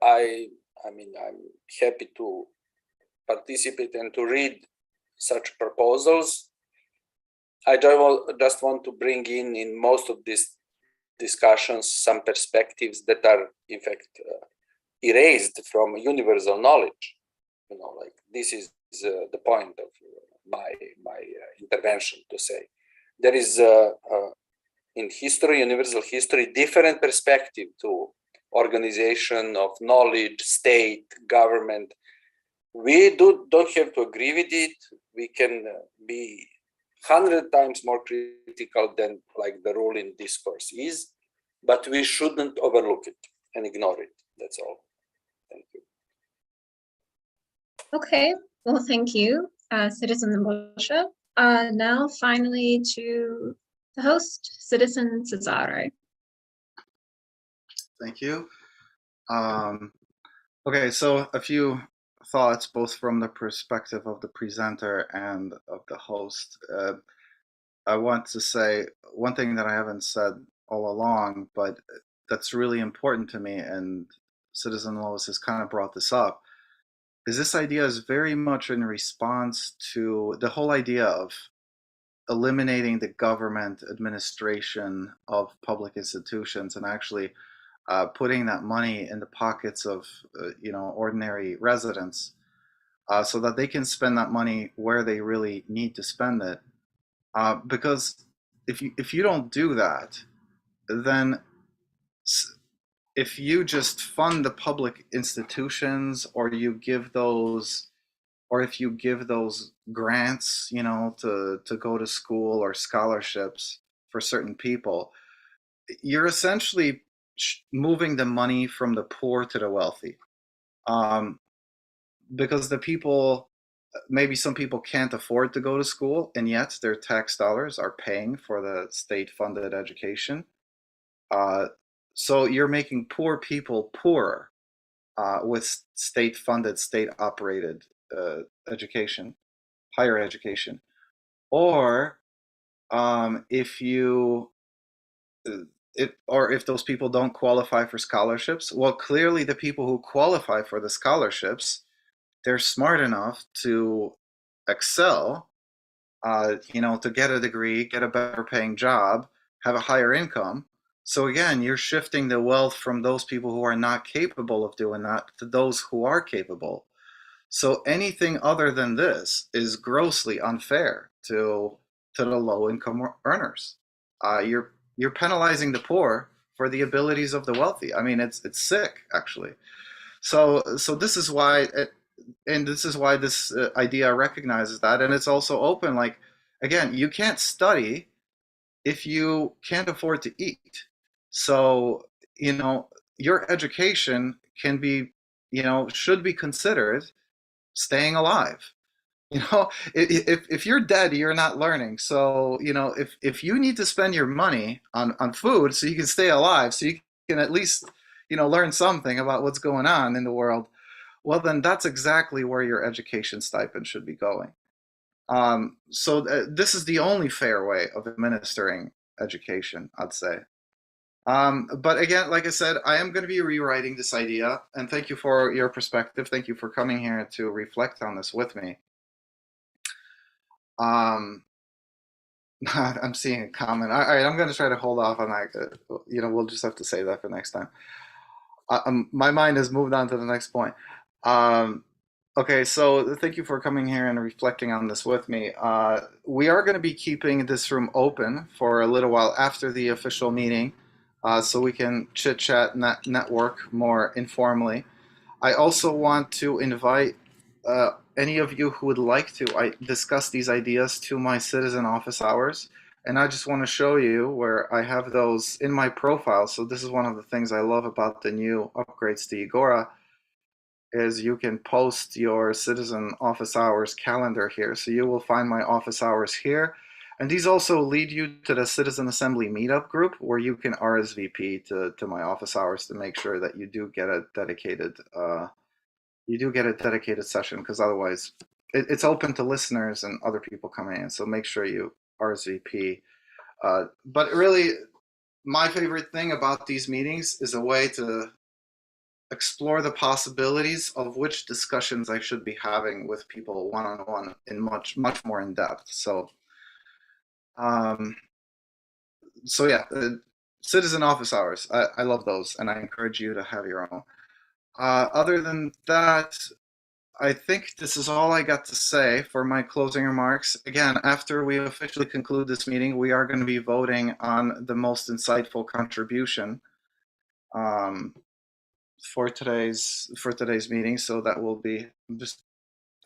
mean, I'm happy to participate and to read such proposals. I just want to bring in most of these discussions some perspectives that are in fact erased from universal knowledge. You know, like this is the point of my intervention, to say there is in history, universal history, different perspective to organization of knowledge, state, government. We don't have to agree with it. We can be 100 times more critical than like the ruling discourse is, but we shouldn't overlook it and ignore it. That's all. Thank you. Okay, well, thank you, Citizen Nebojsa. Now finally to the host, Citizen Cesare. Thank you. Okay, so a few thoughts, both from the perspective of the presenter and of the host. I want to say one thing that I haven't said all along, but that's really important to me, and Citizen Lois has kind of brought this up, is this idea is very much in response to the whole idea of eliminating the government administration of public institutions and actually putting that money in the pockets of ordinary residents, so that they can spend that money where they really need to spend it. Because if you don't do that, then if you just fund the public institutions, or you give those, or if you give those grants, to go to school, or scholarships for certain people, you're essentially moving the money from the poor to the wealthy. Because the people, maybe some people can't afford to go to school, and yet their tax dollars are paying for the state-funded education. So you're making poor people poorer with state-funded, state-operated education, higher education. Or if those people don't qualify for scholarships, well, clearly the people who qualify for the scholarships, they're smart enough to excel, to get a degree, get a better paying job, have a higher income. So again, you're shifting the wealth from those people who are not capable of doing that to those who are capable. So anything other than this is grossly unfair to the low income earners. You're penalizing the poor for the abilities of the wealthy. I mean, it's sick, actually. So this is why, this idea recognizes that, and it's also open. Like, again, you can't study if you can't afford to eat. So your education can be, should be considered staying alive. If you're dead, you're not learning. So if you need to spend your money on food so you can stay alive, so you can at least learn something about what's going on in the world, well, then that's exactly where your education stipend should be going. So this is the only fair way of administering education, I'd say. But again, like I said, I am going to be rewriting this idea, and thank you for your perspective. Thank you for coming here to reflect on this with me. I'm seeing a comment. All right, I'm going to try to hold off on that. We'll just have to save that for next time. My mind has moved on to the next point. Okay, so thank you for coming here and reflecting on this with me. We are going to be keeping this room open for a little while after the official meeting, so we can chit chat, network more informally. I also want to invite any of you who would like to discuss these ideas to my citizen office hours. And I just want to show you where I have those in my profile. So this is one of the things I love about the new upgrades to Agora is you can post your citizen office hours calendar here. So you will find my office hours here. And these also lead you to the Citizen Assembly meetup group where you can RSVP to my office hours to make sure that you do get a dedicated session, because otherwise it's open to listeners and other people coming in. So make sure you RSVP. But really, my favorite thing about these meetings is a way to explore the possibilities of which discussions I should be having with people one-on-one in much more in depth. So yeah, citizen office hours, I love those, and I encourage you to have your own. Other than that, I think this is all I got to say for my closing remarks. Again, after we officially conclude this meeting, we are going to be voting on the most insightful contribution for today's meeting. So that will be just,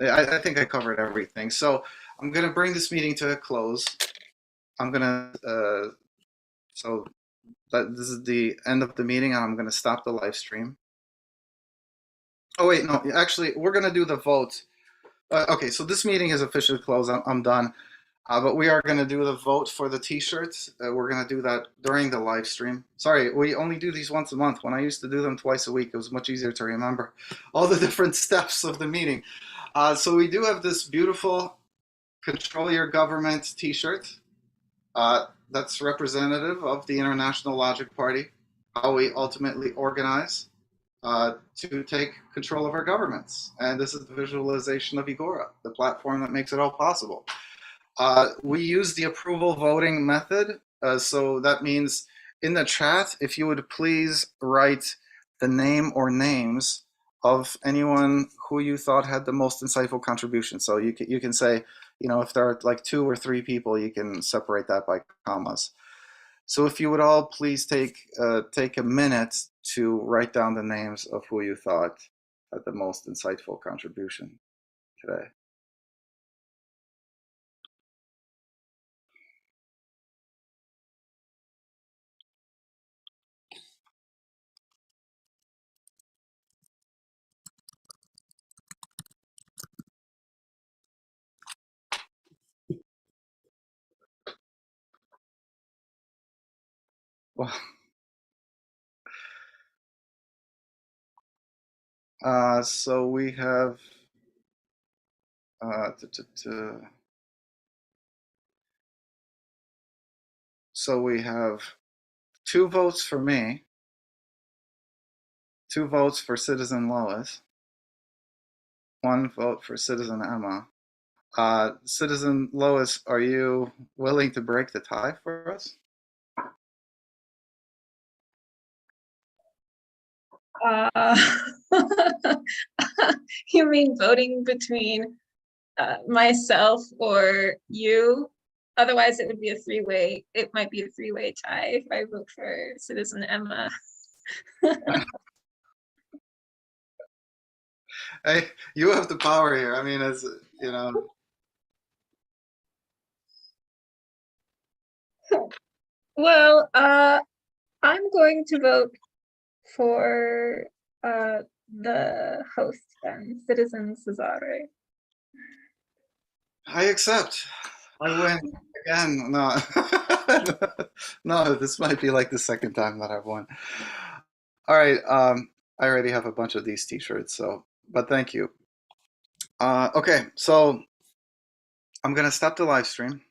I think I covered everything. So I'm going to bring this meeting to a close. I'm going to, so this is the end of the meeting, and I'm going to stop the live stream. Oh, wait, no, actually, we're going to do the vote. Okay, so this meeting is officially closed. I'm done. But we are going to do the vote for the t-shirts. We're going to do that during the live stream. Sorry, we only do these once a month. When I used to do them twice a week, it was much easier to remember all the different steps of the meeting. So we do have this beautiful Control Your Government t-shirt. That's representative of the International Logic Party, how we ultimately organize to take control of our governments. And this is the visualization of Agora, the platform that makes it all possible. We use the approval voting method. So that means in the chat, if you would please write the name or names of anyone who you thought had the most insightful contribution. So you can say, you know, if there are like 2 or 3 people, you can separate that by commas. So if you would all please take a minute to write down the names of who you thought had the most insightful contribution today. Well, so we have so we have 2 votes for me, 2 votes for Citizen Lois, 1 vote for Citizen Emma. Citizen Lois, are you willing to break the tie for us? You mean voting between myself or you? Otherwise, it would be a 3-way. It might be a 3-way tie if I vote for Citizen Emma. Hey, you have the power here. I mean, as you know. Well, I'm going to vote for the host then, Citizen Cesare. I accept. I win again. No, no, this might be like the second time that I've won. All right. I already have a bunch of these t-shirts, so, but thank you. Okay, so I'm gonna stop the live stream.